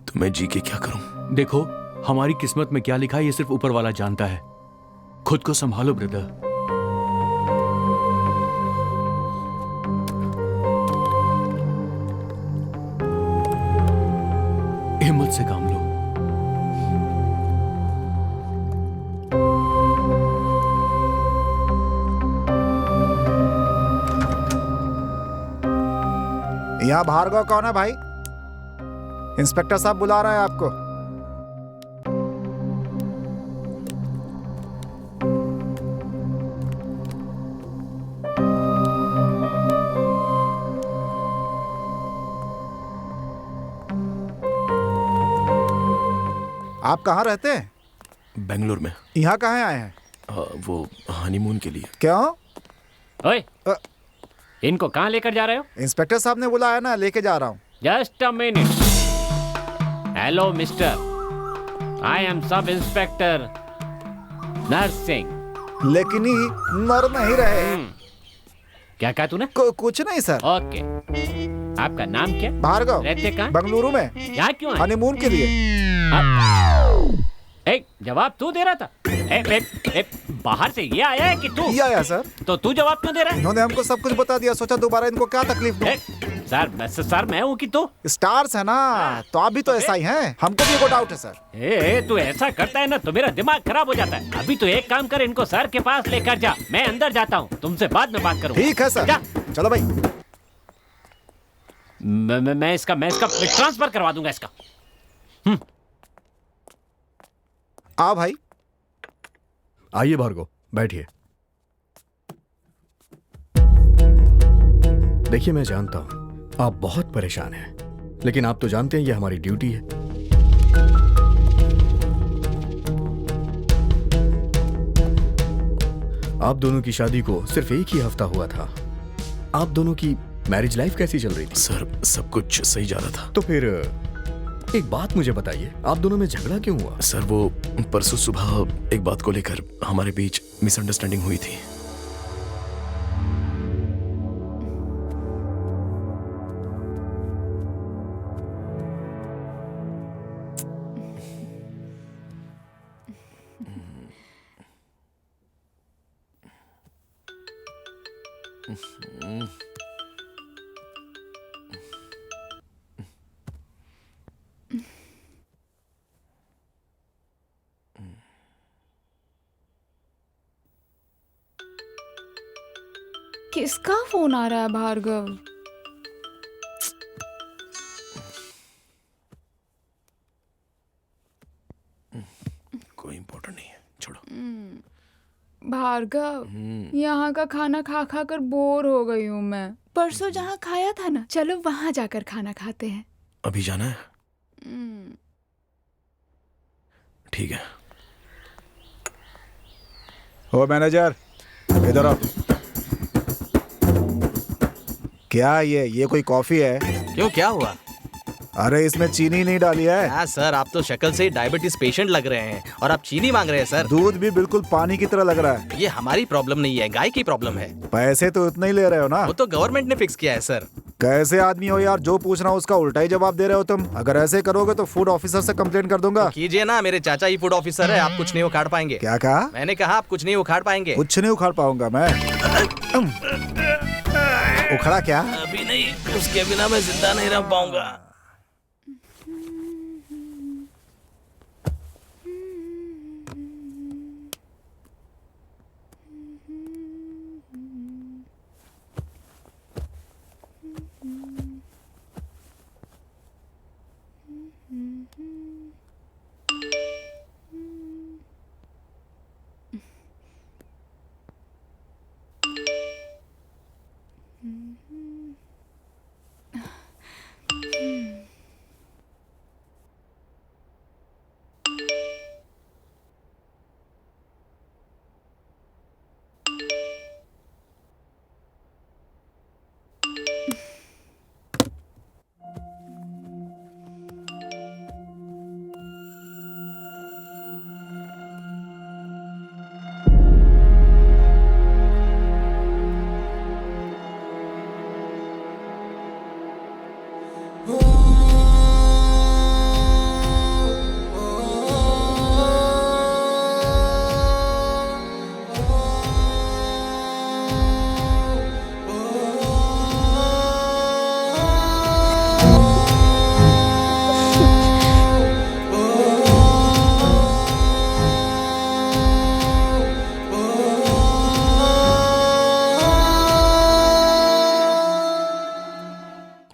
तो मैं जी के क्या करूं? देखो, हमारी किस्मत में क्या लिखा है ये सिर्फ ऊपर वाला जानता है। खुद को संभालो ब्रदर। हिम्मत से काम लो। यहाँ भार्गव कौन है भाई? इंस्पेक्टर साहब बुला रहे हैं आपको। आप कहाँ रहते हैं? बेंगलोर में। यहाँ कहाँ आए हैं? वो हनीमून के लिए। क्यों? ओए, इनको कहाँ लेकर जा रहे हो? इंस्पेक्टर साहब ने बुलाया ना, लेके जा रहा हूँ। Just a minute. Hello mister, I am sub inspector nursing. लेकिन ही मर नहीं रहे। क्या कहा तूने? कुछ नहीं सर। ओके, आपका नाम क्या? भार्गव। रहते कहाँ? बेंगलुरु में। यहाँ क्यों आए? हनीमून के लिए। एक जवाब तू दे रहा था। बाहर से ये आया है कि तू? ये आया सर। तो तू जवाब क्यों दे रहा है? इन्होंने हमको सब कुछ बता दिया, सोचा दोबारा इनको क्या तकलीफ दूं। सर मैं हूँ कि तू? स्टार्स है ना, तो आप भी तो ऐसा ही हैं। हमको भी एक डाउट है सर। तू ऐसा करता है ना तो मेरा दिमाग खराब हो जाता है। अभी तो एक काम कर, इनको सर के पास लेकर जा। मैं अंदर जाता हूँ, तुमसे बाद में बात करूँगा। ठीक है सर। जा। चलो भाई। मैं इसका ट्रांसफर करवा दूंगा इसका। आ भाई। आइए भार्गव, बैठिए। देखिए, मैं जानता हूं आप बहुत परेशान हैं, लेकिन आप तो जानते हैं ये हमारी ड्यूटी है। आप दोनों की शादी को सिर्फ एक ही हफ्ता हुआ था। आप दोनों की मैरिज लाइफ कैसी चल रही थी? सर सब कुछ सही जा रहा था। तो फिर एक बात मुझे बताइए, आप दोनों में झगड़ा क्यों हुआ? सर वो परसों सुबह एक बात को लेकर हमारे बीच मिसअंडरस्टैंडिंग हुई थी। किसका फोन आ रहा है भार्गव? कोई इम्पोर्टेंट नहीं है, छोड़ो। भार्गव, यहाँ का खाना खा खा कर बोर हो गई हूँ मैं। परसों जहाँ खाया था ना, चलो वहाँ जाकर खाना खाते हैं। अभी जाना है? ठीक है। ओ मैनेजर, इधर आओ। क्या ये कोई कॉफी है? क्यों, क्या हुआ? अरे इसमें चीनी नहीं डाली है। हाँ सर, आप तो शक्ल से ही डायबिटीज पेशेंट लग रहे हैं और आप चीनी मांग रहे हैं सर। दूध भी बिल्कुल पानी की तरह लग रहा है। ये हमारी प्रॉब्लम नहीं है, गाय की प्रॉब्लम है। पैसे तो इतना ही ले रहे हो ना? वो तो गवर्नमेंट ने फिक्स किया है सर। कैसे आदमी हो यार, जो पूछ रहा हूँ उसका उल्टा ही जवाब दे रहे हो तुम। अगर ऐसे करोगे तो फूड ऑफिसर से कंप्लेन कर दूंगा। तो कीजिए ना, मेरे चाचा ही फूड ऑफिसर है, आप कुछ नहीं उखाड़ पाएंगे। क्या कहा? मैंने कहा आप कुछ नहीं उखाड़ पाएंगे। कुछ नहीं उखाड़ पाऊंगा मैं। उखड़ा क्या? अभी नहीं, उसके बिना मैं जिंदा नहीं रह पाऊंगा।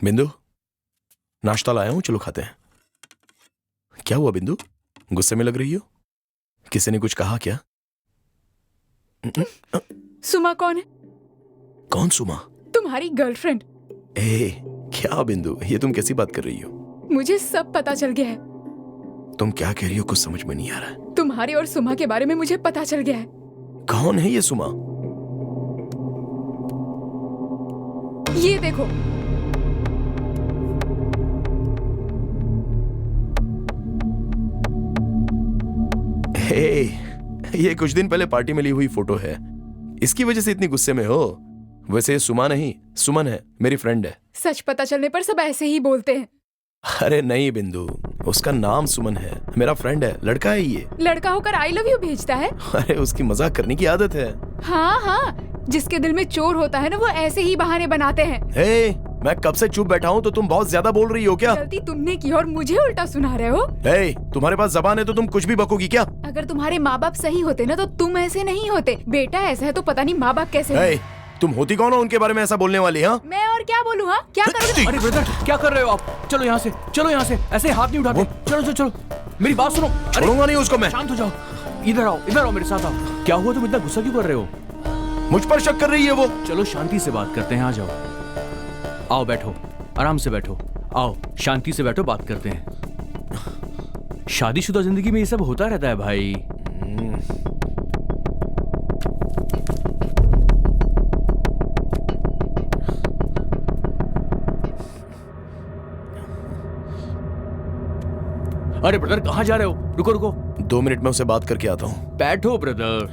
बिंदु, नाश्ता लाया हूं, चलो खाते हैं। क्या हुआ बिंदु, गुस्से में लग रही हो? किसी ने कुछ कहा क्या? सुमा कौन है? कौन सुमा? तुम्हारी गर्लफ्रेंड। ए, क्या बिंदु, ये तुम कैसी बात कर रही हो? मुझे सब पता चल गया है। तुम क्या कह रही हो, कुछ समझ में नहीं आ रहा है। तुम्हारी और सुमा के बारे में मुझे पता चल गया है। कौन है ये सुमा? ये देखो। हे, ये कुछ दिन पहले पार्टी में ली हुई फोटो है, इसकी वजह से इतनी गुस्से में हो? वैसे ये सुमा नहीं, सुमन है, मेरी फ्रेंड है। सच पता चलने पर सब ऐसे ही बोलते हैं। अरे नहीं बिंदु, उसका नाम सुमन है, मेरा फ्रेंड है, लड़का है ये। लड़का होकर आई लव यू भेजता है? अरे उसकी मजाक करने की आदत है। हाँ हाँ, जिसके दिल में चोर होता है ना, वो ऐसे ही बहाने बनाते हैं। हे, मैं कब से चुप बैठा हूँ, तो तुम बहुत ज्यादा बोल रही हो क्या? गलती तुमने की और मुझे उल्टा सुना रहे हो। हे, तुम्हारे पास जबान है तो तुम कुछ भी बकोगी क्या? अगर तुम्हारे माँ बाप सही होते ना, तो तुम ऐसे नहीं होते। बेटा ऐसा है तो पता नहीं माँ बाप कैसे हे, तुम होती कौन हो उनके बारे में ऐसा बोलने वाली? हाँ, मैं और क्या बोलूँ? हाँ, क्या करोगे? अरे ब्रदर, क्या कर रहे हो आप? चलो यहाँ से, चलो यहाँ से, ऐसे हाथ नहीं उठाते। चलो चलो चलो, मेरी बात सुनो। छोड़ूंगा नहीं उसको मैं। शांत हो जाओ, इधर आओ मेरे साथ आओ। क्या हुआ, तुम इतना गुस्सा क्यों कर रहे हो? मुझ पर शक कर रही है वो। चलो शांति से बात करते हैं, आ जाओ। आओ बैठो, आराम से बैठो। आओ शांति से बैठो, बात करते हैं। शादीशुदा जिंदगी में ये सब होता रहता है भाई। अरे ब्रदर कहाँ जा रहे हो? रुको रुको, 2 मिनट में उससे बात करके आता हूँ। बैठो ब्रदर,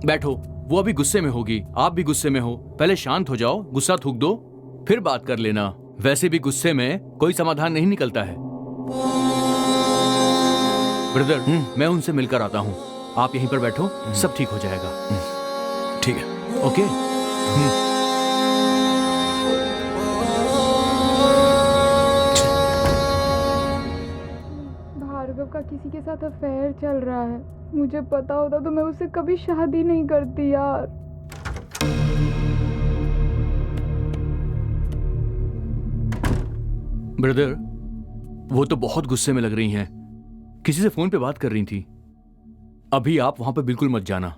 बैठो। वो अभी गुस्से में होगी, आप भी गुस्से में हो। पहले शांत हो जाओ, गुस्सा थूक दो, फिर बात कर लेना। वैसे भी गुस्से में कोई समाधान नहीं निकलता है। ब्रदर मैं उनसे मिलकर आता हूँ, आप यहीं पर बैठो, सब ठीक हो जाएगा। ठीक है। ओके। भार्गव का किसी के साथ अफेयर चल रहा है। मुझे पता होता तो मैं उससे कभी शादी नहीं करती यार। ब्रदर वो तो बहुत गुस्से में लग रही हैं, किसी से फोन पे बात कर रही थी। अभी आप वहां पे बिल्कुल मत जाना।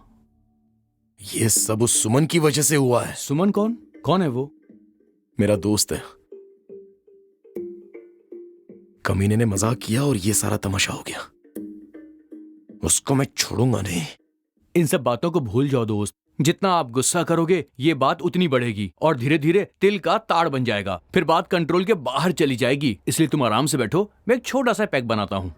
ये सब उस सुमन की वजह से हुआ है। सुमन कौन? कौन है वो? मेरा दोस्त है। कमीने ने मजाक किया और ये सारा तमाशा हो गया। उसको मैं छोड़ूंगा नहीं। इन सब बातों को भूल जाओ दोस्त। जितना आप गुस्सा करोगे ये बात उतनी बढ़ेगी और धीरे धीरे तिल का ताड़ बन जाएगा, फिर बात कंट्रोल के बाहर चली जाएगी। इसलिए तुम आराम से बैठो, मैं एक छोटा सा पैक बनाता हूं।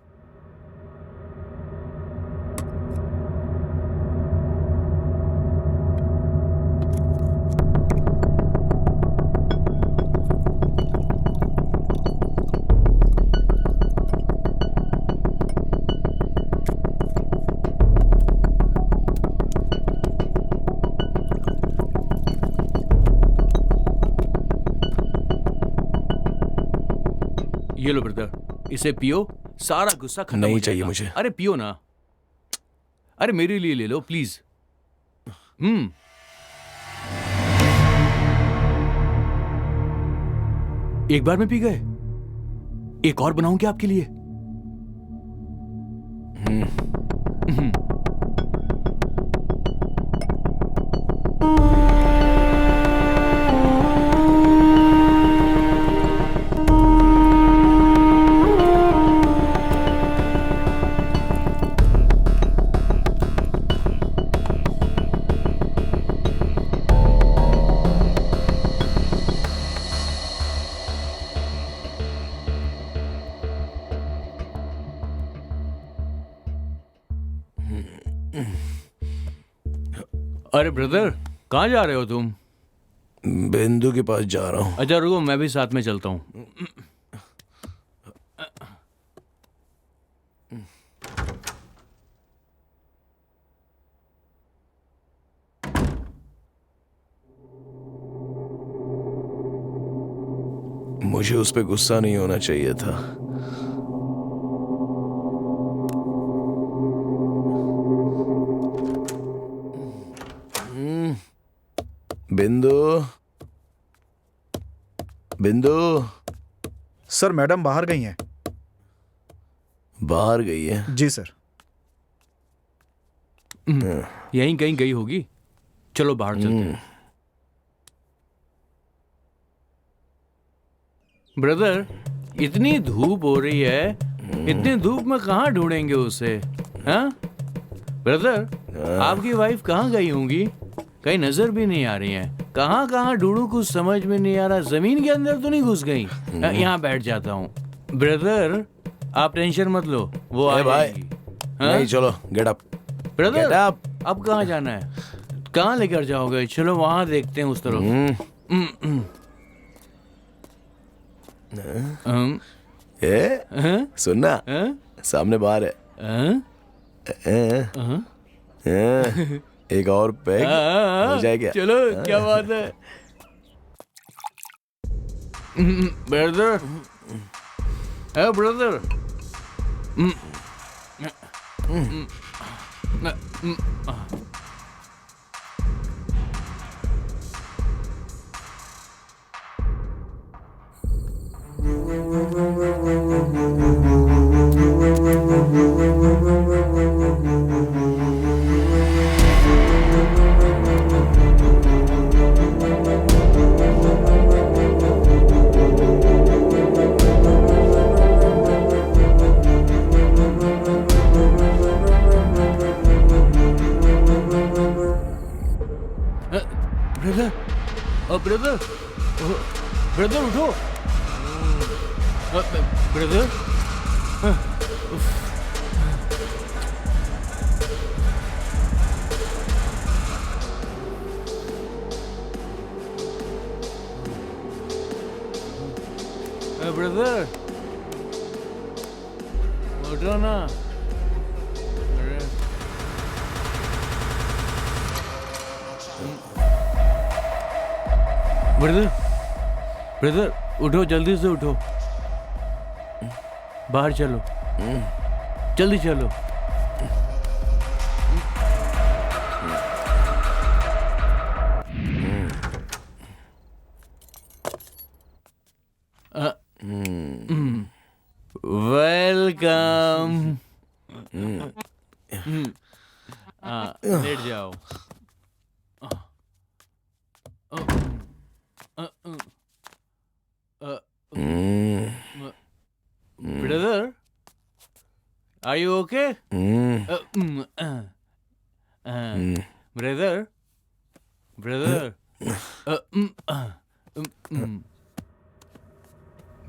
ये लो ब्रदर, इसे पियो, सारा गुस्सा खत्म हो नहीं जाएगा। चाहिए मुझे। अरे पियो ना। अरे मेरे लिए ले लो प्लीज। एक बार में पी गए? एक और बनाऊं क्या आपके लिए? अरे ब्रदर कहाँ जा रहे हो तुम? बिंदु के पास जा रहा हूँ। अच्छा रुको, मैं भी साथ में चलता हूँ। मुझे उस पर गुस्सा नहीं होना चाहिए था। बिंदु, बिंदु। सर मैडम बाहर गई हैं। बाहर गई है? जी सर। यहीं कहीं गई होगी, चलो बाहर चलते हैं। ब्रदर इतनी धूप हो रही है, इतनी धूप में कहाँ ढूंढेंगे उसे? हाँ ब्रदर, आपकी वाइफ कहाँ गई होंगी? कहीं नजर भी नहीं आ रही है। कहाँ कहाँ ढूंढूं कुछ समझ में नहीं आ रहा। जमीन के अंदर तो नहीं घुस गई? यहाँ बैठ जाता हूँ। ब्रदर आप टेंशन मत लो, वो आ जाएगी। नहीं चलो, get up. Brother Get up. अब कहाँ जाना है? कहाँ लेकर जाओगे? चलो वहां देखते हैं उस तरफ। सुनना, सामने बाहर है। एक और पैग हो जाएगा। चलो क्या बात है। Brother, brother. ब्रदर, ब्रदर उठो। ब्रदर ब्रदर उठो ना। ब्रदर ब्रदर उठो, जल्दी से उठो, बाहर चलो, जल्दी चलो। वेलकम। लेट जाओ। Brother are you okay? Brother brother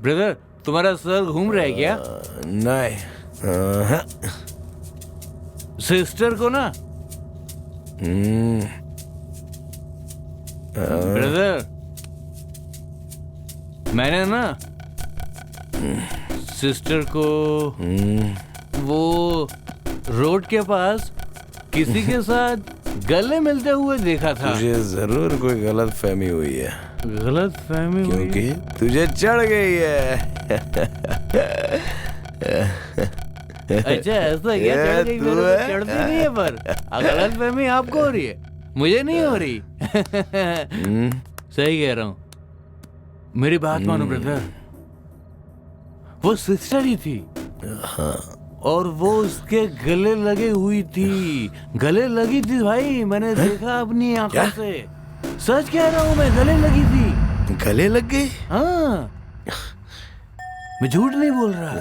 brother तुम्हारा सर घूम रहा है क्या? नहीं। सिस्टर को ना ब्रदर, मैंने ना सिस्टर को वो रोड के पास किसी के साथ गले मिलते हुए देखा था। तुझे जरूर कोई गलत फहमी हुई है। गलत फहमी हुई? क्योंकि तुझे चढ़ गई है। अच्छा ऐसा क्या? चढ़ गई? मेरे को चढ़ती नहीं है, पर गलत फहमी आपको हो रही है, मुझे नहीं हो रही। सही कह रहा हूँ। मेरी बात मानो ब्रदर, वो सिस्टर ही थी और वो उसके गले लगे हुई थी। गले लगी थी भाई, मैंने देखा अपनी आंखों से। सच कह रहा हूँ मैं, गले लगी थी। गले लग गई? हाँ, मैं झूठ नहीं बोल रहा।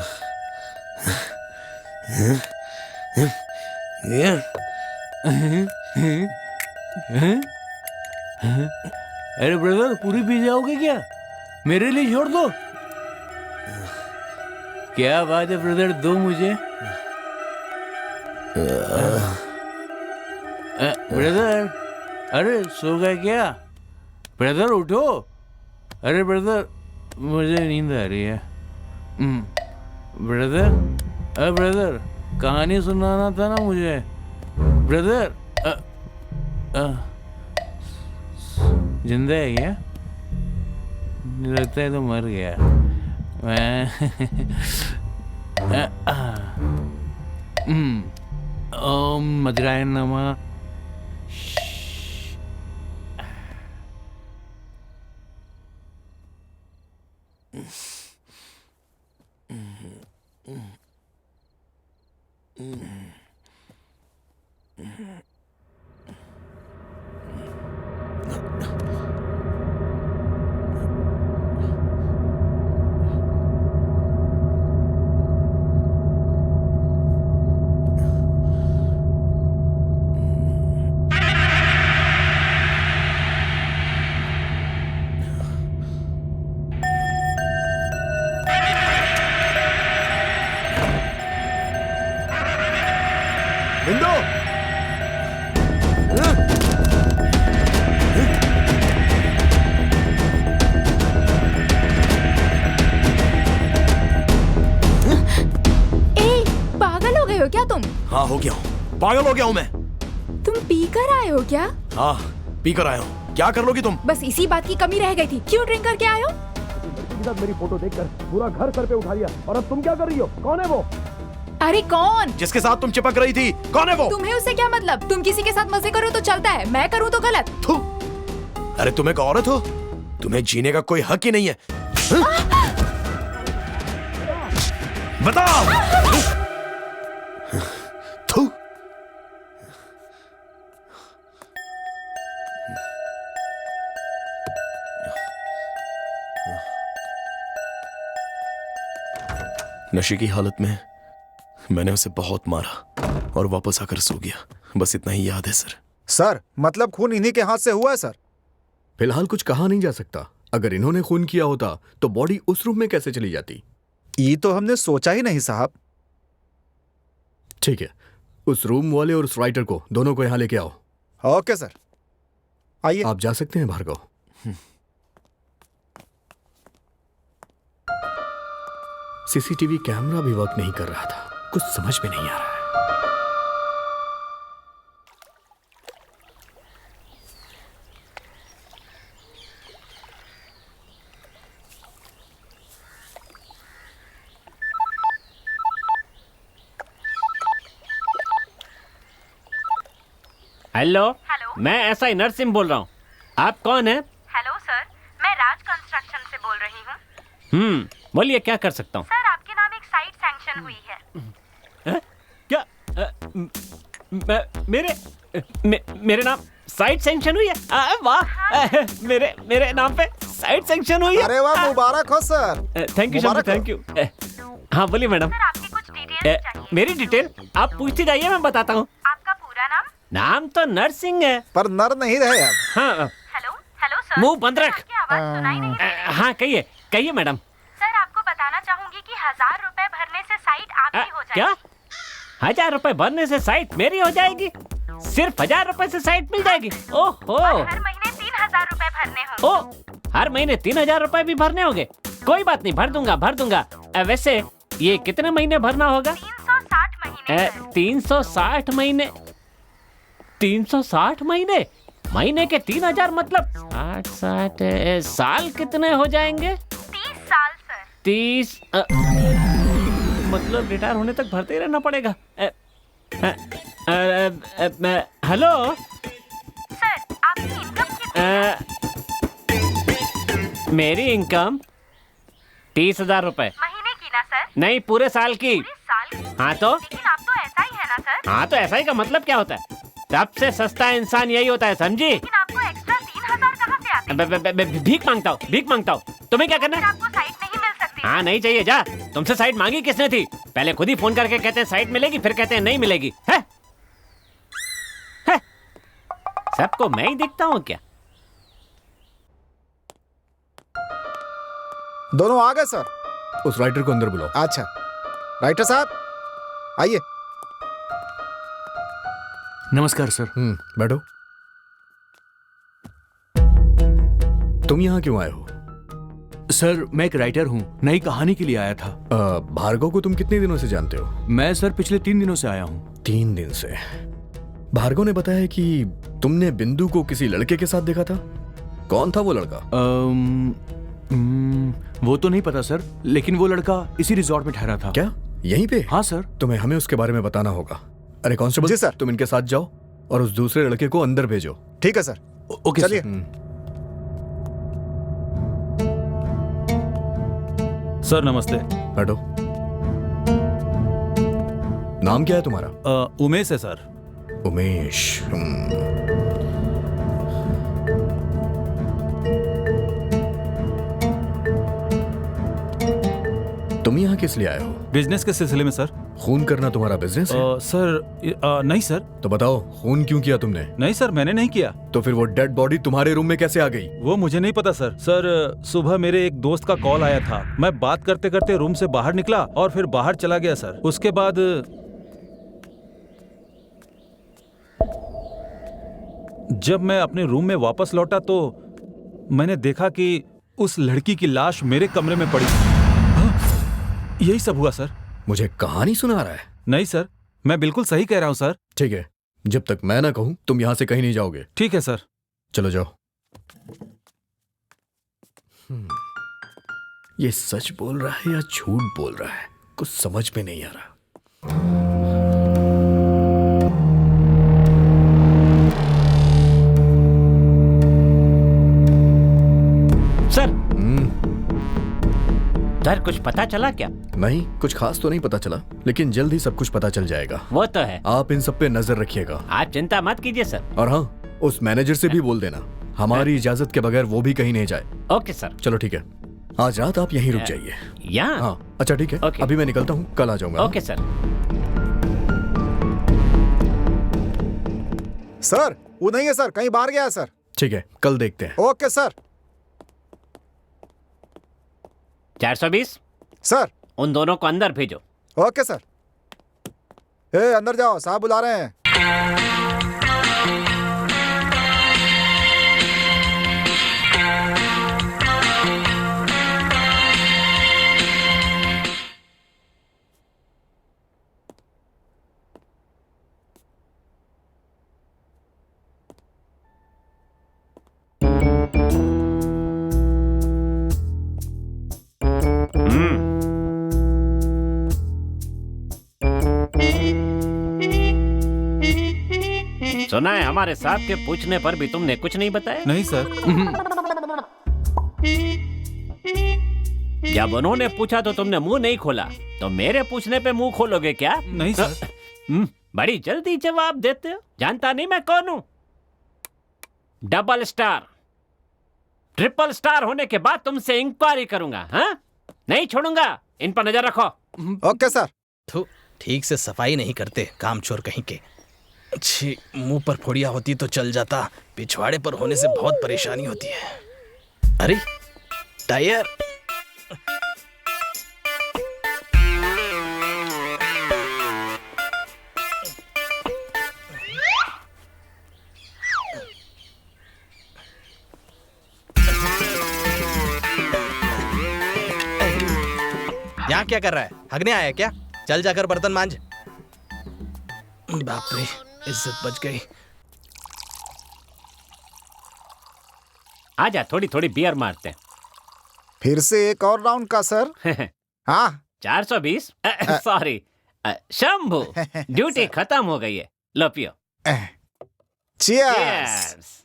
अरे ब्रदर पूरी पी जाओगे क्या? मेरे लिए छोड़ दो। क्या बात है ब्रदर, दो मुझे। ब्रदर अरे सो गए क्या? ब्रदर उठो। अरे ब्रदर मुझे नींद आ रही है। ब्रदर अरे ब्रदर कहानी सुनाना था ना मुझे। ब्रदर जिंदा है क्या? लगता है तो मर गया। ओम मद्राय नमः। हाँ हो गया हूँ, पागल हो गया हूँ मैं। तुम पी कर आए हो क्या? हाँ पी कर आया हूँ। क्या कर लोगी तुम? बस इसी बात की कमी रह गई थी। क्यों ड्रिंक करके आए हो? लड़की के साथ मेरी फोटो देखकर पूरा घर सर पे उठा लिया, और अब तुम क्या कर रही हो? कौन है वो? अरे कौन? जिसके साथ तुम चिपक रही थी, कौन है वो? तुम्हें उससे क्या मतलब? तुम किसी के साथ मजे करो तो चलता है, मैं करूँ तो गलत। अरे तुम एक औरत हो, तुम्हें जीने का कोई हक ही नहीं है। बताओ। नशे की हालत में मैंने उसे बहुत मारा और वापस आकर सो गया। बस इतना ही याद है सर। सर मतलब खून इन्हीं के हाथ से हुआ है सर? फिलहाल कुछ कहा नहीं जा सकता। अगर इन्होंने खून किया होता तो बॉडी उस रूम में कैसे चली जाती? ये तो हमने सोचा ही नहीं साहब। ठीक है, उस रूम वाले और उस राइटर को दोनों को यहाँ लेके आओ। ओके सर, आइए। आप जा सकते हैं भार्गव। सीसीटीवी कैमरा भी वर्क नहीं कर रहा था, कुछ समझ में नहीं आ रहा है। हेलो। मैं SI नरसिंह बोल रहा हूँ। आप कौन है? हेलो सर, मैं राज कंस्ट्रक्शन से बोल रही हूँ। बोलिए, क्या कर सकता हूँ? सर, आपके नाम एक साइट सैंक्शन हुई है। क्या मेरे नाम साइट सैंक्शन हुई है? वाह, मेरे नाम पे साइट सैंक्शन हुई है। अरे वाह, मुबारक हो sir. Thank you sir, thank you. हाँ बोलिए मैडम। सर, आपकी कुछ डिटेल चाहिए। मेरी डिटेल आप पूछती जाइए, मैं बताता हूँ। आपका पूरा नाम? नाम तो नरसिंह है, पर नर नहीं रहे आप। हाँ। हेलो हेलो सर, मुंह बंद रख। आपकी आवाज सुनाई नहीं दे रही। हाँ कहिए मैडम। सर, आपको बताना चाहूंगी कि 1000 रुपए भरने से साइट आपकी हो जाएगी। क्या 1000 रुपए भरने से साइट मेरी हो जाएगी? सिर्फ 1000 रुपए से साइट मिल जाएगी? ओहो। हर महीने 3000 रुपए भरने होंगे। ओ, हर महीने 3000 रुपए भी भरने होंगे? कोई बात नहीं, भर दूंगा। वैसे ये कितने महीने भरना होगा? 360 महीने। 360 महीने? 360 महीने? महीने के 3000 मतलब 60 साल कितने हो जाएंगे? 30 साल सर। 30 मतलब रिटायर होने तक भरते ही रहना पड़ेगा। हेलो सर, आपकी इनकम कितनी? मेरी इनकम 30,000 रुपए। महीने की ना सर? नहीं, पूरे साल की। पूरे साल की? हाँ तो? लेकिन आप तो ऐसा ही है ना सर? हाँ तो ऐसा ही का मतलब क्या होता है? सबसे सस्ता इंसान यही होता है, समझी? लेकिन आपको एक्स्ट्रा 3000 कहाँ से आते हैं? भीख मांगता हूँ। तुम्हें क्या करना है? आपको साइट नहीं मिल सकती। हाँ, नहीं चाहिए, जा। तुमसे साइट मांगी किसने थी? पहले खुद ही फोन करके कहते हैं साइट मिलेगी, फिर कहते हैं नहीं मिलेगी। है? सबको मैं ही दिखता हूँ क्या? दोनों आ गए सर। उस राइटर को अंदर बुलाओ। अच्छा, राइटर साहब आइए। नमस्कार सर। बैठो। तुम यहाँ क्यों आए हो? सर, मैं एक राइटर हूँ, नई कहानी के लिए आया था। भार्गव को तुम कितने दिनों से जानते हो? मैं सर पिछले 3 दिनों से आया हूँ। 3 दिन से? भार्गव ने बताया कि तुमने बिंदु को किसी लड़के के साथ देखा था। कौन था वो लड़का? वो तो नहीं पता सर, लेकिन वो लड़का इसी रिजॉर्ट में ठहरा था। क्या यहीं पे? हाँ सर। तुम्हें हमें उसके बारे में बताना होगा। अरे कांस्टेबल जी सर। तुम इनके साथ जाओ और उस दूसरे लड़के को अंदर भेजो। ठीक है सर। ओके चलिए। सर नमस्ते। बैठो। नाम क्या है तुम्हारा? उमेश है सर। उमेश। तुम यहाँ किस लिए आए हो? बिजनेस के सिलसिले में सर। खून करना तुम्हारा बिजनेस है? सर नहीं सर। तो बताओ खून क्यों किया तुमने? नहीं सर, मैंने नहीं किया। तो फिर वो डेड बॉडी तुम्हारे रूम में कैसे आ गई? वो मुझे नहीं पता सर। सर सुबह मेरे एक दोस्त का कॉल आया था, मैं बात करते करते रूम से बाहर निकला और फिर बाहर चला गया सर। उसके बाद जब मैं अपने रूम में वापस लौटा तो मैंने देखा कि उस लड़की की लाश मेरे कमरे में पड़ी। यही सब हुआ सर। मुझे कहानी सुना रहा है? नहीं सर, मैं बिल्कुल सही कह रहा हूँ सर। ठीक है, जब तक मैं ना कहूं तुम यहां से कहीं नहीं जाओगे। ठीक है सर। चलो जाओ। ये सच बोल रहा है या झूठ बोल रहा है, कुछ समझ में नहीं आ रहा। सर कुछ पता चला क्या? नहीं, कुछ खास तो नहीं पता चला, लेकिन जल्द ही सब कुछ पता चल जाएगा। वो तो है। आप इन सब पे नजर रखिएगा। आप चिंता मत कीजिए सर। और हाँ, उस मैनेजर से भी बोल देना हमारी इजाजत के बगैर वो भी कहीं नहीं जाए। Okay sir. चलो ठीक है, आज रात आप यहीं रुक जाइए। यहाँ? हाँ अच्छा ठीक है, अभी मैं निकलता हूँ, कल आ जाऊंगा। Okay sir. सर वो नहीं है सर, कहीं बाहर गया है सर। ठीक है, कल देखते हैं। Okay sir. 420 सर। उन दोनों को अंदर भेजो। Okay sir. अंदर जाओ, साहब बुला रहे हैं। सुना है हमारे साहब के पूछने पर भी तुमने कुछ नहीं बताया? नहीं सर। जब उन्होंने पूछा तो तुमने मुंह नहीं खोला, तो मेरे पूछने पे मुंह खोलोगे क्या? नहीं सर। बड़ी जल्दी जवाब देते हो। जानता नहीं मैं कौन हूं? डबल स्टार, ट्रिपल स्टार होने के बाद तुमसे इंक्वायरी करूंगा। हाँ, नहीं छोड़ूंगा। इन पर नजर रखो। Okay sir. तो ठीक से सफाई नहीं करते, कामचोर कहीं के। अच्छी मुंह पर फोड़िया होती तो चल जाता, पिछवाड़े पर होने से बहुत परेशानी होती है। अरे टायर। यहाँ क्या कर रहा है? हगने आया क्या? चल जाकर बर्तन मांज। बाप रे, इज्जत बच गई। आजा, थोड़ी थोड़ी बियर मारते हैं। फिर से एक और राउंड का सर। हाँ 420। सॉरी शंभू, ड्यूटी खत्म हो गई है। लो पियो। चीयर्स।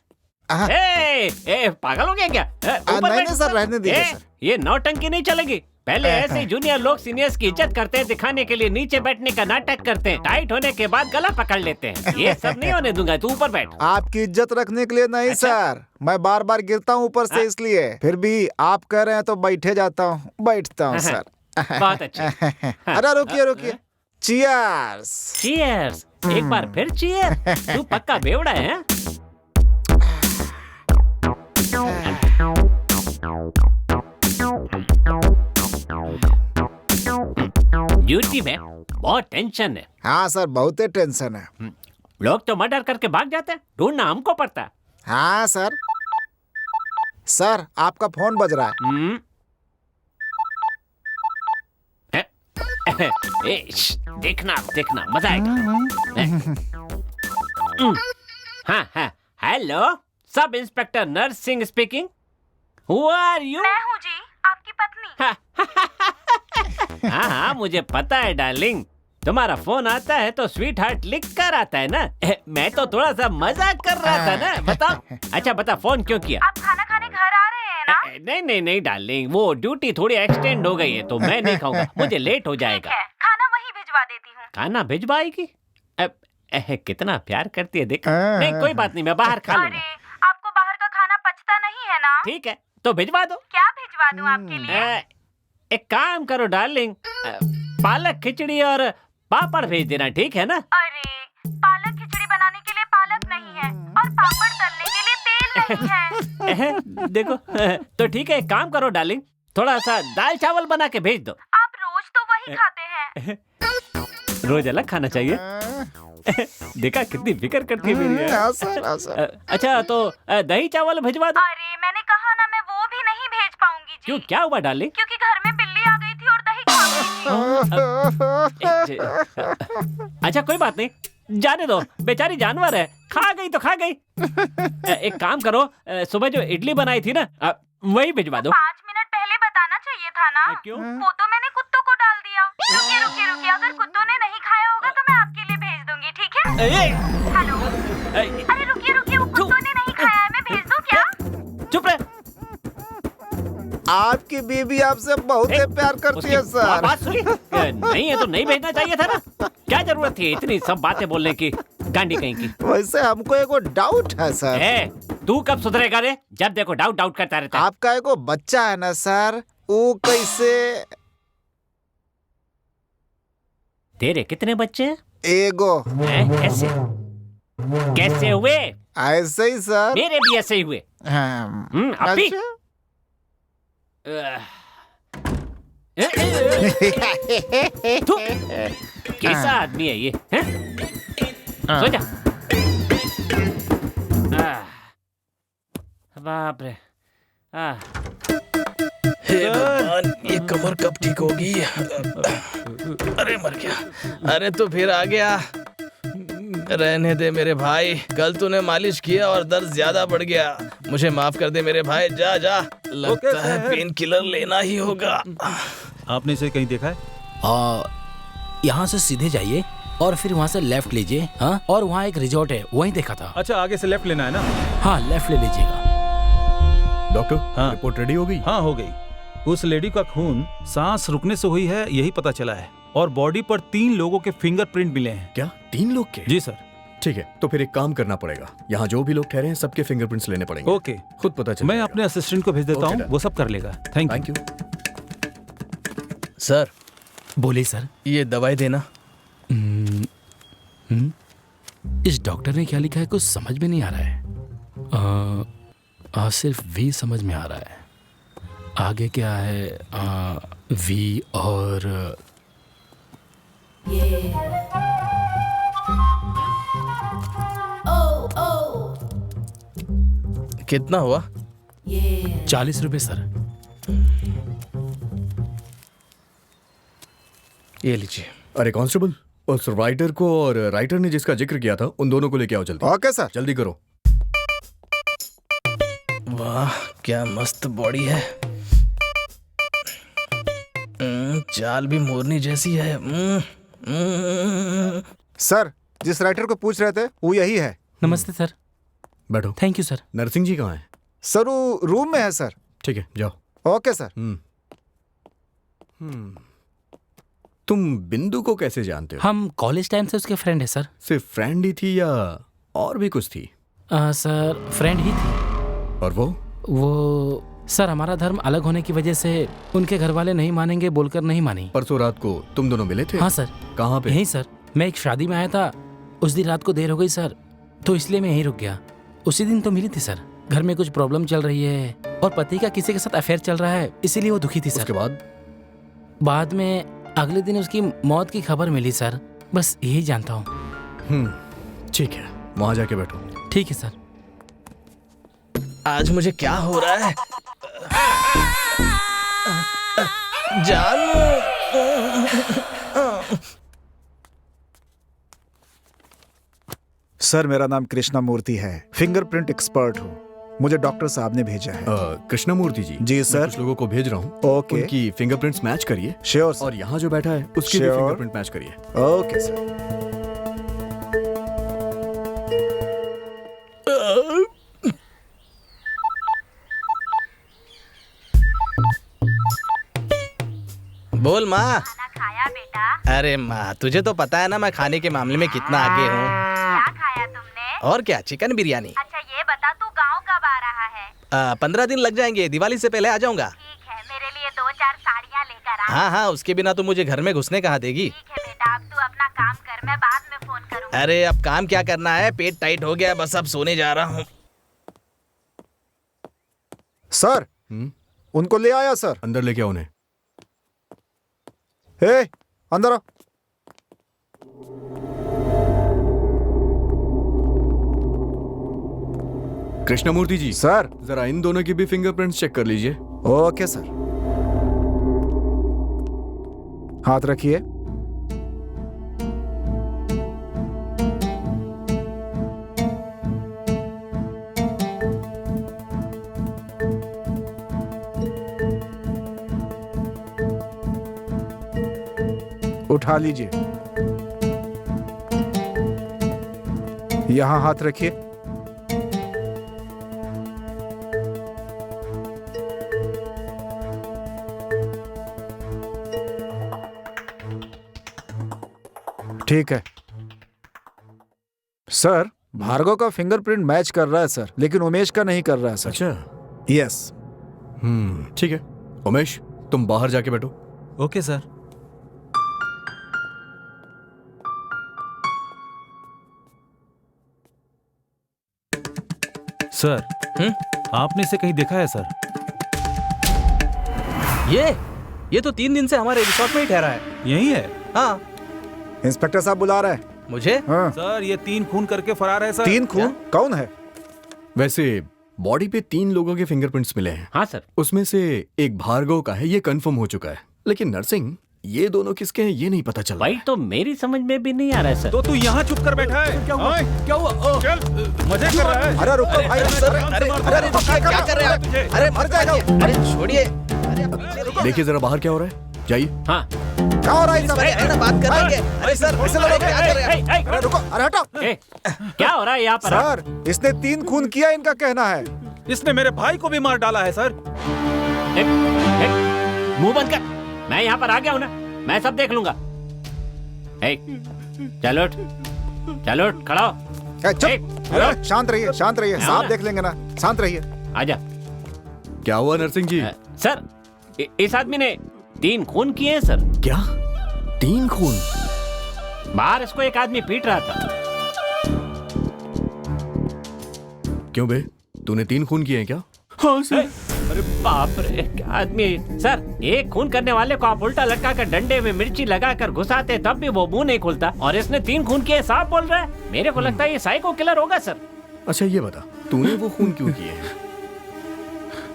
पागल हो गया क्या? नहीं सर, रहने दीजिए सर। ये नौटंकी नहीं चलेगी। पहले ऐसे जूनियर लोग सीनियर्स की इज्जत करते हैं, दिखाने के लिए नीचे बैठने का नाटक करते हैं, टाइट होने के बाद गला पकड़ लेते हैं। ये सब नहीं होने दूंगा, तू ऊपर बैठ। आपकी इज्जत रखने के लिए नहीं सर, मैं बार बार गिरता हूँ ऊपर से, इसलिए। फिर भी आप कह रहे हैं तो बैठे जाता हूँ, बैठता हूँ सर। बहुत अच्छा। अरे रुकिए रुकिए। चीयर्स। चीयर्स। एक बार फिर चीयर। तू पक्का बेवड़ा है। ड्यूटी में बहुत टेंशन है। हाँ सर, बहुत ही टेंशन है। लोग तो मर्डर करके भाग जाते हैं, ढूंढना हमको पड़ता है। हाँ सर। सर आपका फोन बज रहा है। देखना देखना, मजा आएगा। हाँ हाँ, hello, sub inspector Nar Singh speaking. Who are you? मैं हूँ जी, आपकी पत्नी। हाँ हाँ, मुझे पता है डार्लिंग। तुम्हारा फोन आता है तो स्वीट हार्ट लिख कर आता है ना। मैं तो थोड़ा सा मजाक कर रहा था ना। बताओ। अच्छा बता, फोन क्यों किया? आप खाना खाने घर आ रहे हैं ना? नहीं नहीं नहीं डार्लिंग, वो ड्यूटी थोड़ी एक्सटेंड हो गई है तो मैं नहीं खाऊंगा, मुझे लेट हो जाएगा। खाना वहीं भिजवा देती हूँ। खाना भिजवाएगी? कितना प्यार करती है, देख। नहीं कोई बात नहीं, मैं बाहर खा लूंगा। आपको बाहर का खाना पचता नहीं है ना? ठीक है, तो भिजवा दो। क्या भिजवा दूं आपके लिए? एक काम करो डार्लिंग, पालक खिचड़ी और पापड़ भेज देना, ठीक है ना? अरे पालक खिचड़ी बनाने के लिए पालक नहीं है और पापड़ तलने के लिए तेल नहीं है। देखो, तो ठीक है, एक काम करो डार्लिंग, थोड़ा सा दाल चावल बना के भेज दो। आप रोज तो वही खाते हैं। रोज अलग खाना चाहिए। देखा कितनी फिक्र करती है मेरी। अच्छा तो दही चावल भिजवा दो। अरे मैंने कहा ना, मैं वो भी नहीं भेज पाऊंगी जी। क्यों, क्या हुआ डार्लिंग? क्योंकि घर में बिल्ली आ गई थी और दही खा गई थी। अच्छा कोई बात नहीं, जाने दो, बेचारी जानवर है, खा गई तो खा गई। एक काम करो, सुबह जो इडली बनाई थी ना, वही भिजवा दो। 5 मिनट पहले बताना चाहिए था ना। क्यों? वो तो मैंने कुत्तों को डाल दिया। रुकिए रुकिए रुकिए, अगर कुत्तों ने नहीं खाया होगा तो मैं आपके लिए भेज दूंगी, ठीक है? हेलो, अरे रुकिए रुकिए, वो कुत्तों ने नहीं खाया है, मैं भेज दूं क्या? चुप रहे। आपकी बीबी आपसे बहुत प्यार करती है सर। बात सुनी? नहीं है तो नहीं भेजना चाहिए था ना। क्या जरूरत थी इतनी सब बातें बोलने की, गांडी कहीं की। वैसे हमको एगो डाउट है सर। तू कब सुधरेगा रे? जब देखो डाउट डाउट करता रहता है। आपका एगो बच्चा है ना सर, वो कैसे? तेरे कितने बच्चे हैं? एगो। कैसे कैसे हुए? ऐसे ही सर। मेरे भी ऐसे ही हुए। अभी कैसा आदमी है ये, हैं? सो जा। बाप रे। हे भगवान, ये कमर कब ठीक होगी? अरे मर गया। अरे तो फिर आ गया। रहने दे मेरे भाई, कल तूने मालिश किया और दर्द ज्यादा बढ़ गया। मुझे माफ कर दे मेरे भाई, जा जा। लगता है पेन किलर लेना ही होगा। आपने इसे कहीं देखा है? यहाँ से सीधे जाइए और फिर वहाँ से लेफ्ट लीजिए। हाँ, और वहाँ एक रिजॉर्ट है, वहीं देखा था। अच्छा, आगे से लेफ्ट लेना है ना? हाँ, लेफ्ट ले लीजिएगा। डॉक्टर, हाँ, रिपोर्ट रेडी हो गई? हाँ, हो गई। उस लेडी का खून सांस रुकने से हुई है, यही पता चला है। और बॉडी पर 3 लोगों के फिंगरप्रिंट मिले हैं। क्या 3 लोग के? जी सर। ठीक है, तो फिर एक काम करना पड़ेगा, यहाँ जो भी लोग ठहरे हैं सबके फिंगरप्रिंट्स लेने पड़ेगे। ओके, खुद पता चल। मैं अपने असिस्टेंट को भेज देता हूँ, वो सब कर लेगा। Thank you. सर बोलिए सर। ये दवाई देना। इस डॉक्टर ने क्या लिखा है कुछ समझ में नहीं आ रहा है। सिर्फ वी समझ में आ रहा है, आगे क्या है? वी और कितना हुआ? 40 रुपए सर। ये लीजिए। अरे कांस्टेबल, उस राइटर को और राइटर ने जिसका जिक्र किया था उन दोनों को लेके आओ जल्दी। Okay sir. जल्दी करो। वाह, क्या मस्त बॉडी है। चाल भी मोरनी जैसी है। सर, जिस राइटर को पूछ रहे थे वो यही है। नमस्ते सर। बैठो। Thank you sir. Narasimha ji कहाँ हैं? सर वो रूम में है सर। ठीक है, जाओ। Okay sir. तुम बिंदु को कैसे जानते हो? हम कॉलेज टाइम से उसके फ्रेंड है सर। सिर्फ फ्रेंड ही थी या और भी कुछ थी? सर फ्रेंड ही थी। और वो सर, हमारा धर्म अलग होने की वजह से उनके घर वाले नहीं मानेंगे बोलकर नहीं मानी। परसों रात को तुम दोनों मिले थे? हाँ सर। कहाँ पे? यहीं सर, मैं एक शादी में आया था, उस दिन रात को देर हो गई सर, तो इसलिए मैं यहीं रुक गया। उसी दिन तो मिली थी सर। घर में कुछ प्रॉब्लम चल रही है और पति का किसी के साथ अफेयर चल रहा है, इसीलिए वो दुखी थी सर। उसके बाद में अगले दिन उसकी मौत की खबर मिली सर, बस यही जानता हूँ। ठीक है, वहां जाके बैठो। ठीक है सर। आज मुझे क्या हो रहा है? जानू। सर, मेरा नाम कृष्णा मूर्ति है, फिंगरप्रिंट एक्सपर्ट हूँ। मुझे डॉक्टर साहब ने भेजा है। कृष्णा मूर्ति जी? जी सर। कुछ लोगों को भेज रहा हूँ। ओके। उनकी फिंगरप्रिंट्स मैच करिए। श्योर। और यहाँ जो बैठा है उसकी भी फिंगरप्रिंट मैच करिए। Okay sir. बोल माँ। खाना खाया बेटा? अरे माँ, तुझे तो पता है ना मैं खाने के मामले में कितना आगे हूँ। क्या खाया तुमने? और क्या, चिकन बिरयानी। अच्छा ये बता, तू गांव कब आ रहा है? 15 दिन लग जाएंगे, दिवाली से पहले आ जाऊंगा। ठीक है, मेरे लिए 2-4 साड़ियाँ लेकर आ। हाँ हाँ, उसके बिना तो मुझे घर में घुसने कहाँ देगी। ठीक है बेटा, अब तू अपना काम कर, मैं बाद में फोन करूँगी। अरे अब काम क्या करना है, पेट टाइट हो गया, बस अब सोने जा रहा हूँ। सर, उनको ले आया सर। अंदर लेके आओ उन्हें। हे, अंदर आओ। कृष्णमूर्ति जी। सर, जरा इन दोनों की भी फिंगरप्रिंट्स चेक कर लीजिए। Okay sir. हाथ रखिए। उठा लीजिए। यहां हाथ रखिए। ठीक है सर, भार्गव का फिंगरप्रिंट मैच कर रहा है सर, लेकिन उमेश का नहीं कर रहा है सर। अच्छा। यस। ठीक है, उमेश तुम बाहर जाके बैठो। Okay sir. सर, आपने इसे कहीं देखा है सर? ये तो 3 दिन से हमारे रिसोर्ट में ही ठहरा है। यही है? हाँ। इंस्पेक्टर साहब बुला रहे हैं। मुझे? हाँ। सर ये 3 खून करके फरार है सर। 3 खून? कौन है? वैसे बॉडी पे 3 लोगों के फिंगरप्रिंट्स मिले हैं। हाँ सर। उसमें से एक भार्गव का है, ये कंफर्म हो चुका है, लेकिन नरसिंह ये दोनों किसके हैं ये नहीं पता चला। भाई तो मेरी समझ में भी नहीं आ रहा है सर। तो तू यहाँ चुप कर बैठा है। क्या हुआ? क्या हुआ? चल मजे कर रहा है। अरे रुको भाई, अरे रुको, क्या कर रहे हैं आप? अरे मर जाएगा। अरे छोड़िए। देखिए जरा बाहर क्या हो रहा है, जाइए। हाँ क्या हो रहा है? अरे ना बात कर लेंगे। अरे सर ऐसे लोग क्या कर रहे हैं? अरे रुको, अरे हटो। क्या हो रहा है यहाँ पर? सर इसने 3 खून किया, इनका कहना है। इसने मेरे भाई को भी मार डाला है सर। मुंह बंद कर, मैं यहाँ पर आ गया हूँ ना, मैं सब देख लूंगा। चलो चलो खड़ा हो। चुप। अरे शांत रहिए, शांत रहिए, साहब देख लेंगे ना, शांत रहिए। आजा। क्या हुआ नरसिंह जी? सर इस आदमी ने 3 खून किए हैं सर। क्या 3 खून? बाहर इसको एक आदमी पीट रहा था। क्यों बे, तूने 3 खून किए हैं क्या? हाँ सर। अरे बाप रे, क्या आदमी है सर। एक खून करने वाले को आप उल्टा लटका कर डंडे में मिर्ची लगाकर घुसाते तब भी वो मुंह नहीं खुलता, और इसने 3 खून किए साफ बोल रहा है। मेरे को लगता है ये साइको किलर होगा सर। अच्छा ये बता, तूने वो खून क्यों किए हैं?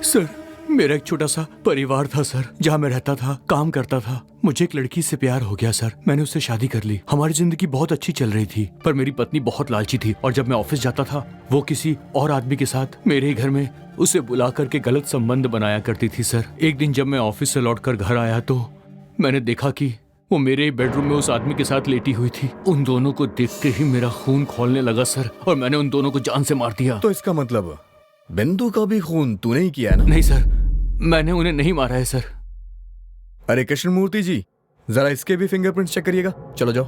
सर मेरा एक छोटा सा परिवार था सर, जहाँ मैं रहता था, काम करता था। मुझे एक लड़की से प्यार हो गया सर, मैंने उससे शादी कर ली। हमारी जिंदगी बहुत अच्छी चल रही थी, पर मेरी पत्नी बहुत लालची थी, और जब मैं ऑफिस जाता था वो किसी और आदमी के साथ मेरे ही घर में उसे बुला करके गलत संबंध बनाया करती थी सर। एक दिन जब मैं ऑफिस से लौटकर घर आया तो मैंने देखा कि वो मेरे बेडरूम में उस आदमी के साथ लेटी हुई थी। उन दोनों को देखते ही मेरा खून खौलने लगा सर, और मैंने उन दोनों को जान से मार दिया। तो इसका मतलब बिंदु का भी खून तूने ही किया है ना? नहीं सर, मैंने उन्हें नहीं मारा है सर। अरे कृष्णमूर्ति जी, जरा इसके भी फिंगरप्रिंट्स चेक करिएगा। चलो जाओ।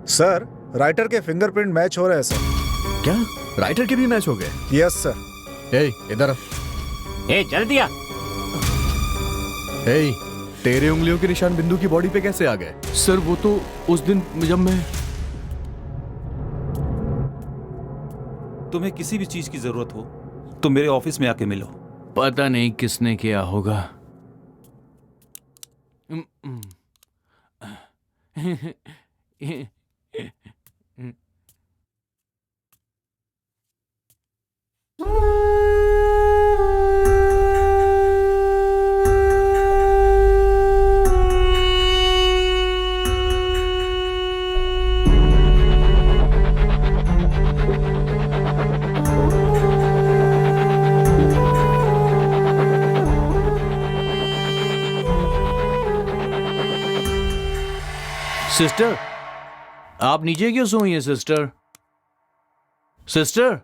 सर राइटर के फिंगरप्रिंट मैच हो रहे हैं सर। क्या राइटर के भी मैच हो गए? Yes sir. ए इधर आ। जल्दी आ। ए तेरे उंगलियों के निशान बिंदु की बॉडी पे कैसे आ गए? सर वो तो उस दिन जब मैं तुम्हें किसी भी चीज की जरूरत हो तो मेरे ऑफिस में आके मिलो। पता नहीं किसने किया होगा। सिस्टर, आप नीचे क्यों सोई हैं सिस्टर? सिस्टर,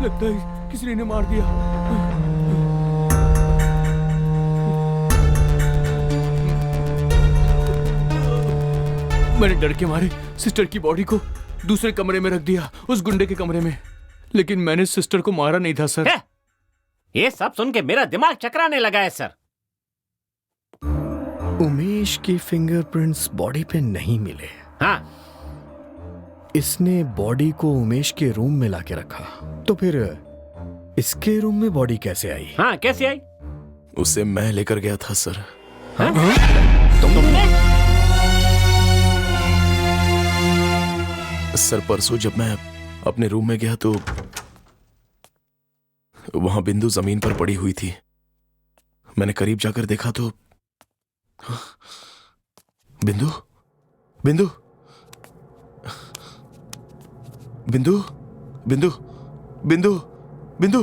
लगता है किसी ने मार दिया। मैंने डर के मारे सिस्टर की बॉडी को दूसरे कमरे में रख दिया, उस गुंडे के कमरे में, लेकिन मैंने सिस्टर को मारा नहीं था सर। ये सब सुन के मेरा दिमाग चकराने लगा है सर। उमेश के फिंगरप्रिंट्स बॉडी पे नहीं मिले। हाँ। इसने बॉडी को उमेश के रूम में लाके रखा, तो फिर इसके रूम में बॉडी कैसे आई? हाँ कैसे आई? उसे मैं लेकर गया था सर। हाँ? तुमने? सर परसों जब मैं अपने रूम में गया तो वहां बिंदु जमीन पर पड़ी हुई थी। मैंने करीब जाकर देखा तो बिंदु बिंदु बिंदु बिंदु बिंदु बिंदु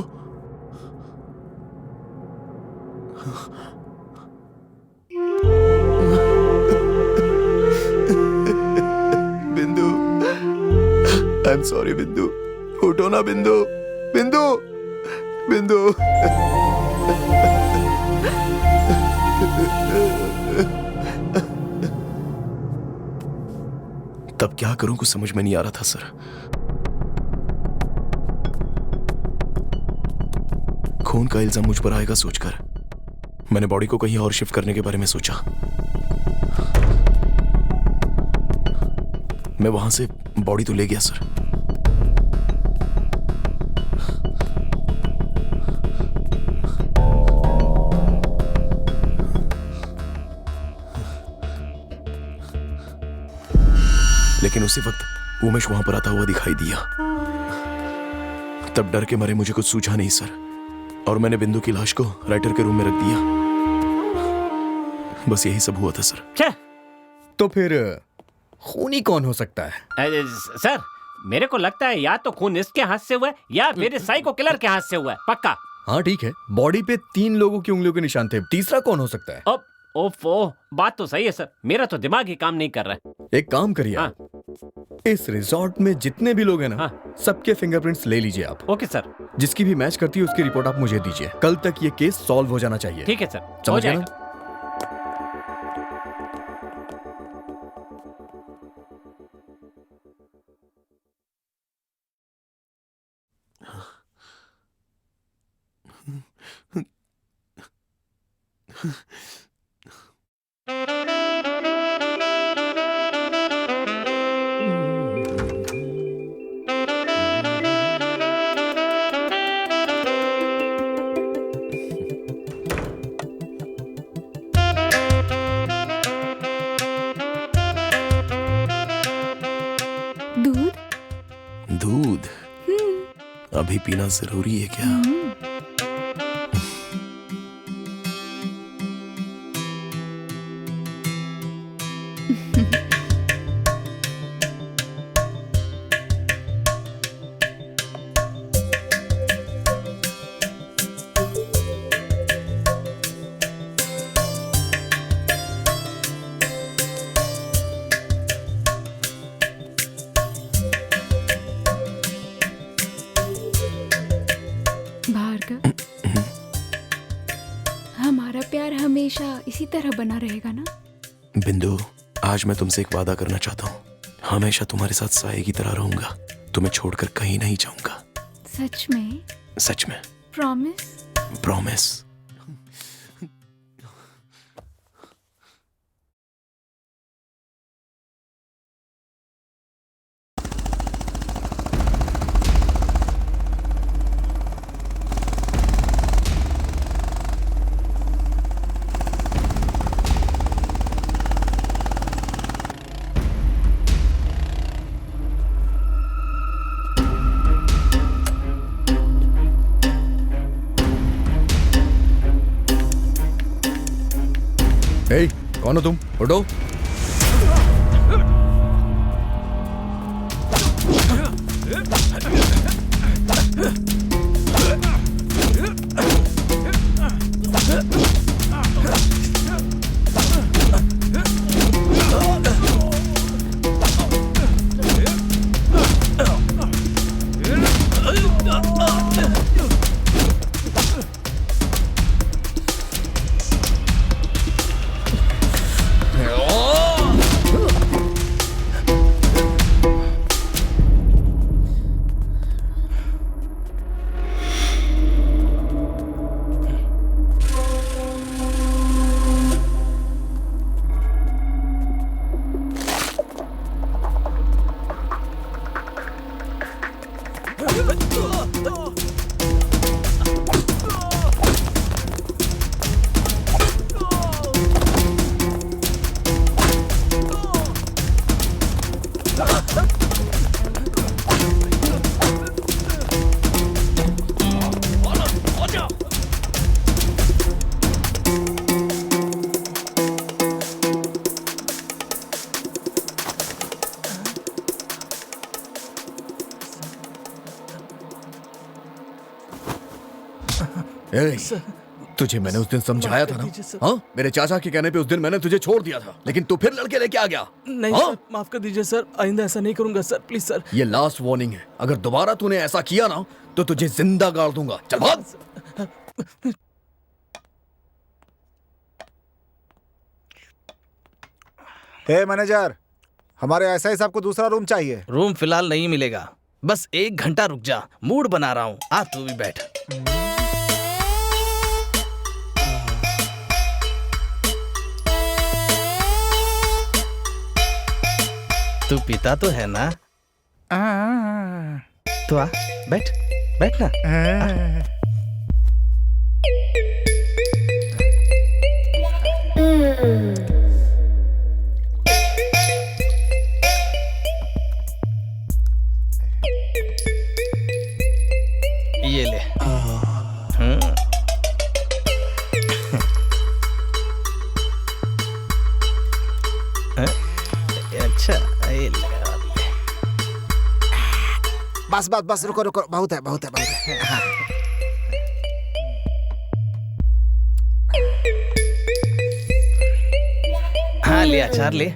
बिंदु, आई एम सॉरी बिंदु। उठो ना बिंदु, बिंदु बिंदु। तब क्या करूं कुछ समझ में नहीं आ रहा था सर। खून का इल्जाम मुझ पर आएगा सोचकर मैंने बॉडी को कहीं और शिफ्ट करने के बारे में सोचा। मैं वहां से बॉडी तो ले गया सर, लेकिन उसी वक्त उमेश वहां पर आता हुआ दिखाई दिया। तब डर के मारे मुझे कुछ सूझा नहीं सर, और मैंने बिंदु की लाश को राइटर के रूम में रख दिया। बस यही सब हुआ था सर। तो फिर खूनी कौन हो सकता है? सर मेरे को लगता है या तो खून इसके हाथ से हुआ है या मेरे साइको किलर के हाथ से हुआ है, पक्का। हाँ ठीक है, बॉडी पे 3 लोगों की उंगलियों के निशान थे, तीसरा कौन हो सकता है? अब ओफो, बात तो सही है सर, मेरा तो दिमाग ही काम नहीं कर रहा है। एक काम करिए, हाँ। इस रिजॉर्ट में जितने भी लोग हैं ना, सबके फिंगरप्रिंट्स ले लीजिए आप। Okay sir. जिसकी भी मैच करती है उसकी रिपोर्ट आप मुझे दीजिए। कल तक ये केस सॉल्व हो जाना चाहिए। ठीक है सर, समझ हो गए ना? जाएगा। दूध? दूध अभी पीना जरूरी है क्या? भार्गव, हमारा प्यार हमेशा इसी तरह बना रहेगा ना? बिंदु, आज मैं तुमसे एक वादा करना चाहता हूँ। हमेशा तुम्हारे साथ साये की तरह रहूंगा, तुम्हें छोड़कर कहीं नहीं जाऊंगा। सच में? सच में। प्रॉमिस? प्रॉमिस। हे, कौन हो तुम? उठो। तुझे मैंने उस दिन समझाया था ना? हाँ, मेरे चाचा के कहने पे उस दिन मैंने तुझे छोड़ दिया था, लेकिन तू फिर लड़के लेके आ गया। नहीं हाँ? सर, माफ कर दीजिए सर, आइंदा ऐसा नहीं करूंगा सर, प्लीज सर। ये लास्ट वार्निंग है, अगर दोबारा तूने ऐसा किया ना तो तुझे जिंदा गाड़ दूंगा। चल भाग। हे मैनेजर, हमारे एसआई साहब को दूसरा रूम चाहिए। रूम फिलहाल नहीं मिलेगा, बस 1 घंटा रुक जा, मूड बना रहा हूँ। आ तू भी बैठ। तू पीता तो है ना? तो आ बैठ, बैठ ना। ये ले। अच्छा ये ले। बस बस बस, रुको रुको, बहुत है बहुत है बहुत है। हाँ। हाँ ले अचार ले।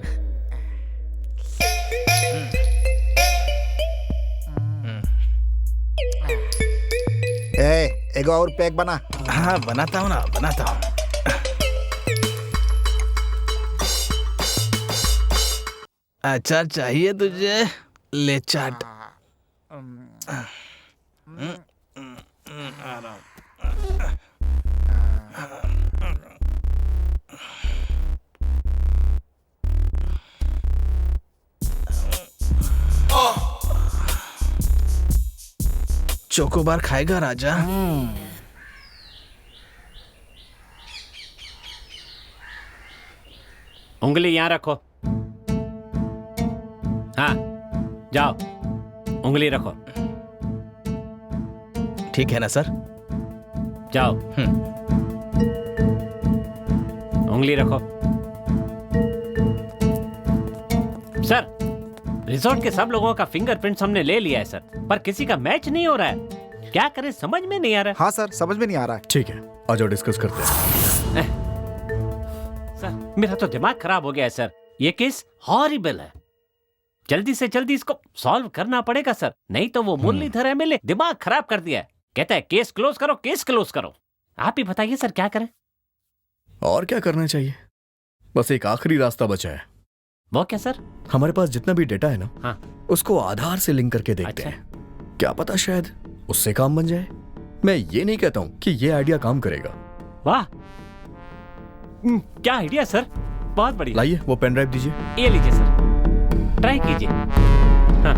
एक और पैक बना। हाँ बनाता हूँ ना, बनाता हूँ। अचार चाहिए तुझे? ले चाट। चोकोबार खाएगा राजा? उंगली यहाँ रखो। हाँ जाओ, उंगली रखो। ठीक है ना सर? जाओ। उंगली रखो। सर, रिजॉर्ट के सब लोगों का फिंगरप्रिंट्स हमने ले लिया है सर, पर किसी का मैच नहीं हो रहा है। क्या करें समझ में नहीं आ रहा है। हाँ सर, समझ में नहीं आ रहा है। ठीक है, आ जाओ डिस्कस करते हैं। सर मेरा तो दिमाग खराब हो गया है सर, ये केस हॉरिबल है। जल्दी से जल्दी इसको सॉल्व करना पड़ेगा सर, नहीं तो वो मुरलीधर एमएलए दिमाग खराब कर दिया है। कहता है केस क्लोज करो, केस क्लोज करो। आप ही बताइए सर क्या करें। और क्या करना चाहिए, बस एक आखिरी रास्ता बचा है। वो क्या सर? हमारे पास जितना भी डेटा है ना, हाँ। उसको आधार से लिंक करके देखते हैं। क्या पता शायद उससे काम बन जाए। मैं ये नहीं कहता हूँ कि ये आइडिया काम करेगा। वाह, क्या आइडिया सर, बहुत बढ़िया। लाइए वो पेन ड्राइव दीजिए। ये लीजिए सर, ट्राई कीजिए। हाँ।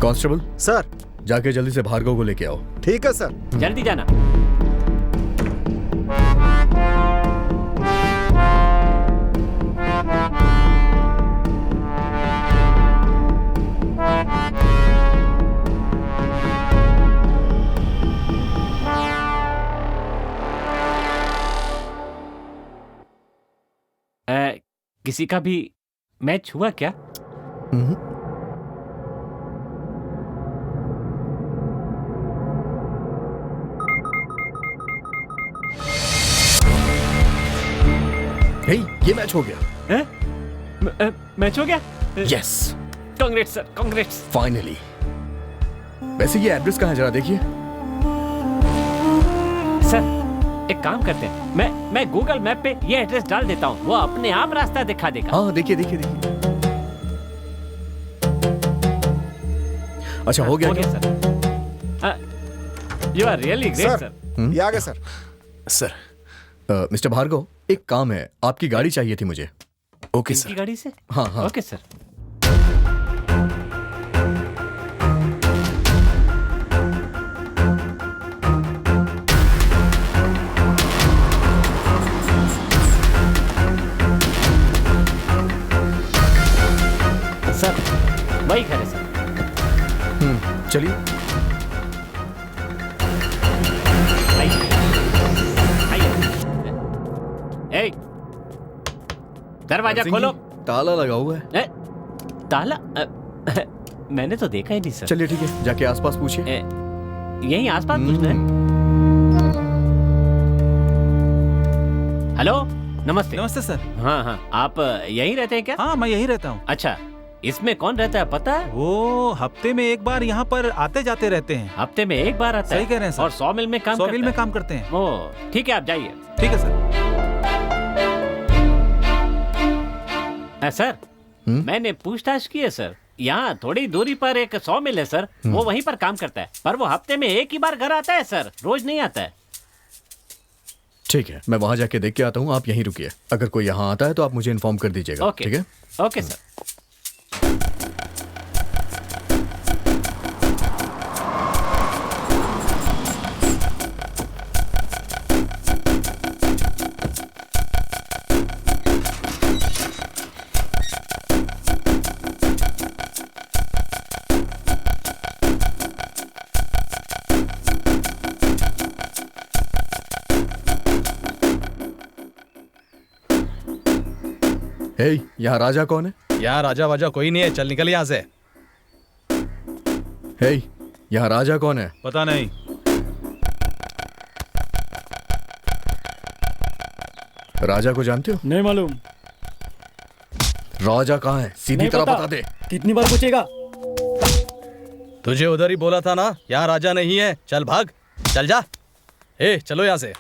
कांस्टेबल सर, जाके जल्दी से भार्गव को लेके आओ। ठीक है सर। जल्दी जाना। किसी का भी मैच हुआ क्या? हे, ये मैच हो गया। मैच हो गया? Yes. Congrats sir, congrats. Finally. वैसे ये एड्रेस कहाँ है जरा देखिए। सर एक काम करते हैं, मैं गूगल मैप पे ये एड्रेस डाल देता हूँ, वो अपने आप रास्ता दिखा देगा। हाँ देखिए देखिए देखिए। अच्छा हो गया sir. You are really great sir. ये आ गया सर। सर मिस्टर भार्गव, एक काम है, आपकी गाड़ी चाहिए थी मुझे। Okay sir. गाड़ी से? हाँ हाँ। Okay sir. सर वही घर है सर। चलिए। दरवाजा खोलो। ताला लगा हुआ है। ताला? मैंने तो देखा ही नहीं सर। चलिए ठीक है, जाके आसपास पूछिए। यहीं आसपास पूछना है। हेलो, नमस्ते। नमस्ते सर। हाँ हाँ, आप यहीं रहते हैं क्या? हाँ मैं यहीं रहता हूँ। अच्छा, इसमें कौन रहता है पता है? वो हफ्ते में एक बार यहाँ पर आते जाते रहते हैं। हफ्ते में एक बार आता है? सही कह रहे हैं सर। और 100 मील में काम 100 मील में काम करते हैं। ओह ठीक है, आप जाइए। ठीक है सर। सर मैंने पूछताछ की है सर। यहाँ थोड़ी दूरी पर एक 100 मिल है सर, वो वहीं पर काम करता है, पर वो हफ्ते में एक ही बार घर आता है सर, रोज नहीं आता है। ठीक है, मैं वहां जाके देख के आता हूँ, आप यहीं रुकिए। अगर कोई यहाँ आता है तो आप मुझे इन्फॉर्म कर दीजिएगा। ओके। ठीक है? Okay sir. हे, यहाँ राजा कौन है? यहाँ राजा वाजा कोई नहीं है, चल निकल यहाँ से। हे, यहाँ राजा कौन है? पता नहीं। राजा को जानते हो? नहीं मालूम। राजा कहाँ है? सीधी नहीं तरह पता। बता दे। कितनी बार पूछेगा? तुझे उधर ही बोला था ना, यहाँ राजा नहीं है, चल भाग, चल जा। ए चलो यहाँ से।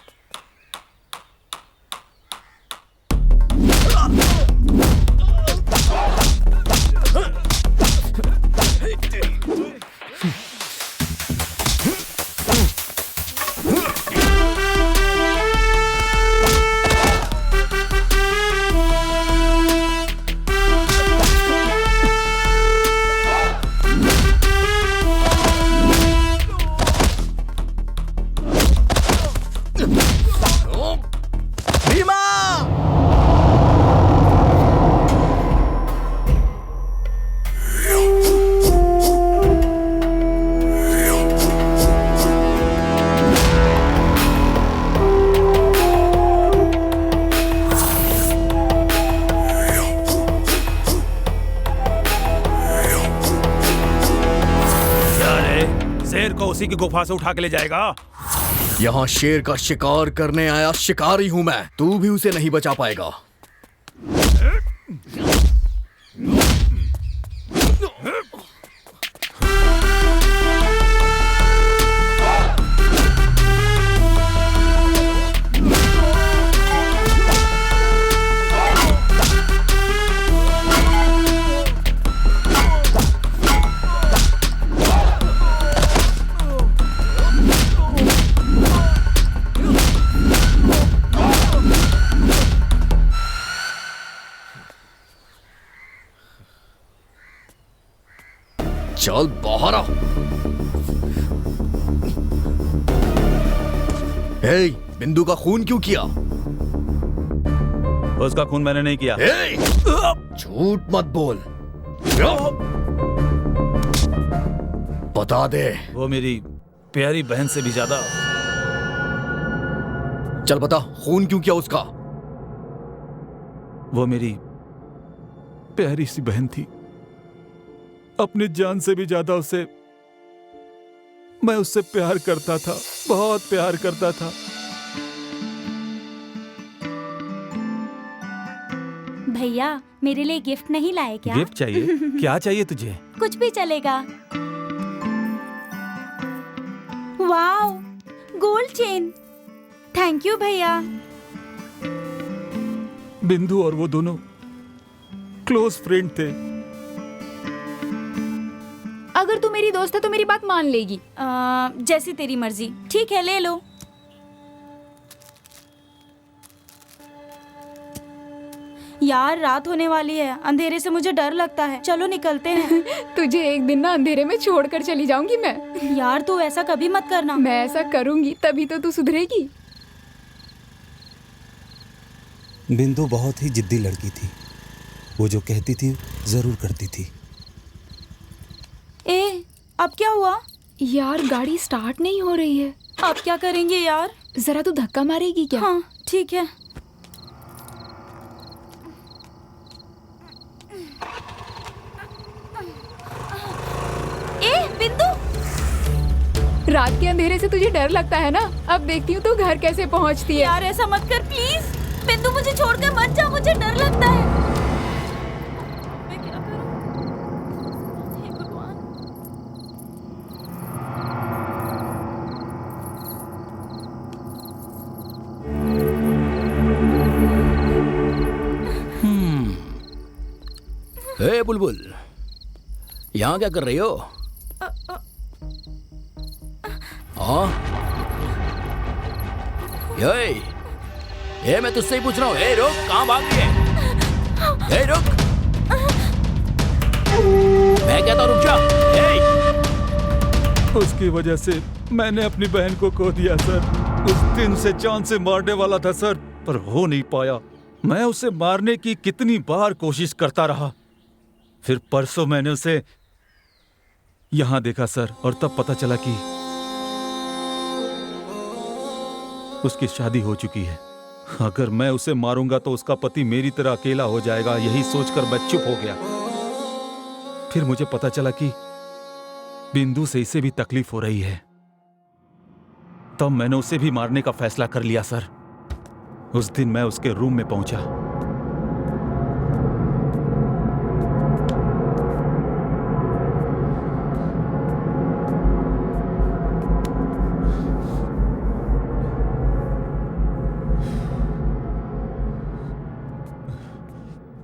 शेर को उसी की गुफा से उठा के ले जाएगा। यहाँ शेर का शिकार करने आया शिकारी हूं मैं, तू भी उसे नहीं बचा पाएगा। चल बाहर आ। हे, बिंदु का खून क्यों किया? उसका खून मैंने नहीं किया। हे, झूठ मत बोल, बता दे। वो मेरी प्यारी बहन से भी ज्यादा। चल बता, खून क्यों किया उसका? वो मेरी प्यारी सी बहन थी, अपनी जान से भी ज्यादा उसे मैं उससे प्यार करता था, बहुत प्यार करता था। भैया मेरे लिए गिफ्ट नहीं लाए क्या? गिफ्ट चाहिए? क्या चाहिए तुझे? कुछ भी चलेगा। Wow, gold chain. Thank you भैया। बिंदु और वो दोनों क्लोज फ्रेंड थे। अगर तू मेरी दोस्त है तो मेरी बात मान लेगी। जैसी तेरी मर्जी। ठीक है, ले लो। यार रात होने वाली है, अंधेरे से मुझे डर लगता है, चलो निकलते हैं। तुझे एक दिन ना अंधेरे में छोड़कर चली जाऊंगी मैं। यार तू ऐसा कभी मत करना। मैं ऐसा करूंगी तभी तो तू सुधरेगी। बिंदु बहुत ही जिद्दी लड़की थी, वो जो कहती थी जरूर करती थी। ए, अब क्या हुआ? यार गाड़ी स्टार्ट नहीं हो रही है। अब क्या करेंगे यार? जरा तू धक्का मारेगी क्या? हाँ ठीक है। ए बिंदु, रात के अंधेरे से तुझे डर लगता है ना? अब देखती हूँ तू घर कैसे पहुँचती है। यार ऐसा मत कर प्लीज। बिंदु मुझे छोड़कर मत जा, मुझे डर लगता है। मैं क्या करूं? हे भगवान। हे बुलबुल, यहाँ क्या कर रही हो? हाँ? ये मैं तुझसे ही पूछ रहा हूँ। ए रुक, कहाँ भाग रही है? ए रुक, मैं कहता हूँ रुक जा। उसकी वजह से मैंने अपनी बहन को खो दिया सर। उस दिन से जान से मारने वाला था सर, पर हो नहीं पाया। मैं उसे मारने की कितनी बार कोशिश करता रहा। फिर परसों मैंने उसे यहां देखा सर, और तब पता चला कि उसकी शादी हो चुकी है। अगर मैं उसे मारूंगा तो उसका पति मेरी तरह अकेला हो जाएगा। यही सोचकर मैं चुप हो गया। फिर मुझे पता चला कि बिंदु से इसे भी तकलीफ हो रही है। तब मैंने उसे भी मारने का फैसला कर लिया सर। उस दिन मैं उसके रूम में पहुंचा।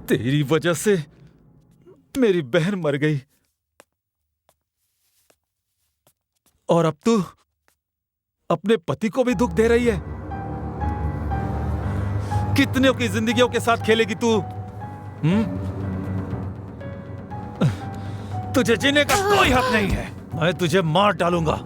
तेरी वजह से मेरी बहन मर गई, और अब तू अपने पति को भी दुख दे रही है। कितनों की जिंदगियों के साथ खेलेगी तू? तुझे जीने का कोई हक नहीं है। मैं तुझे मार डालूंगा।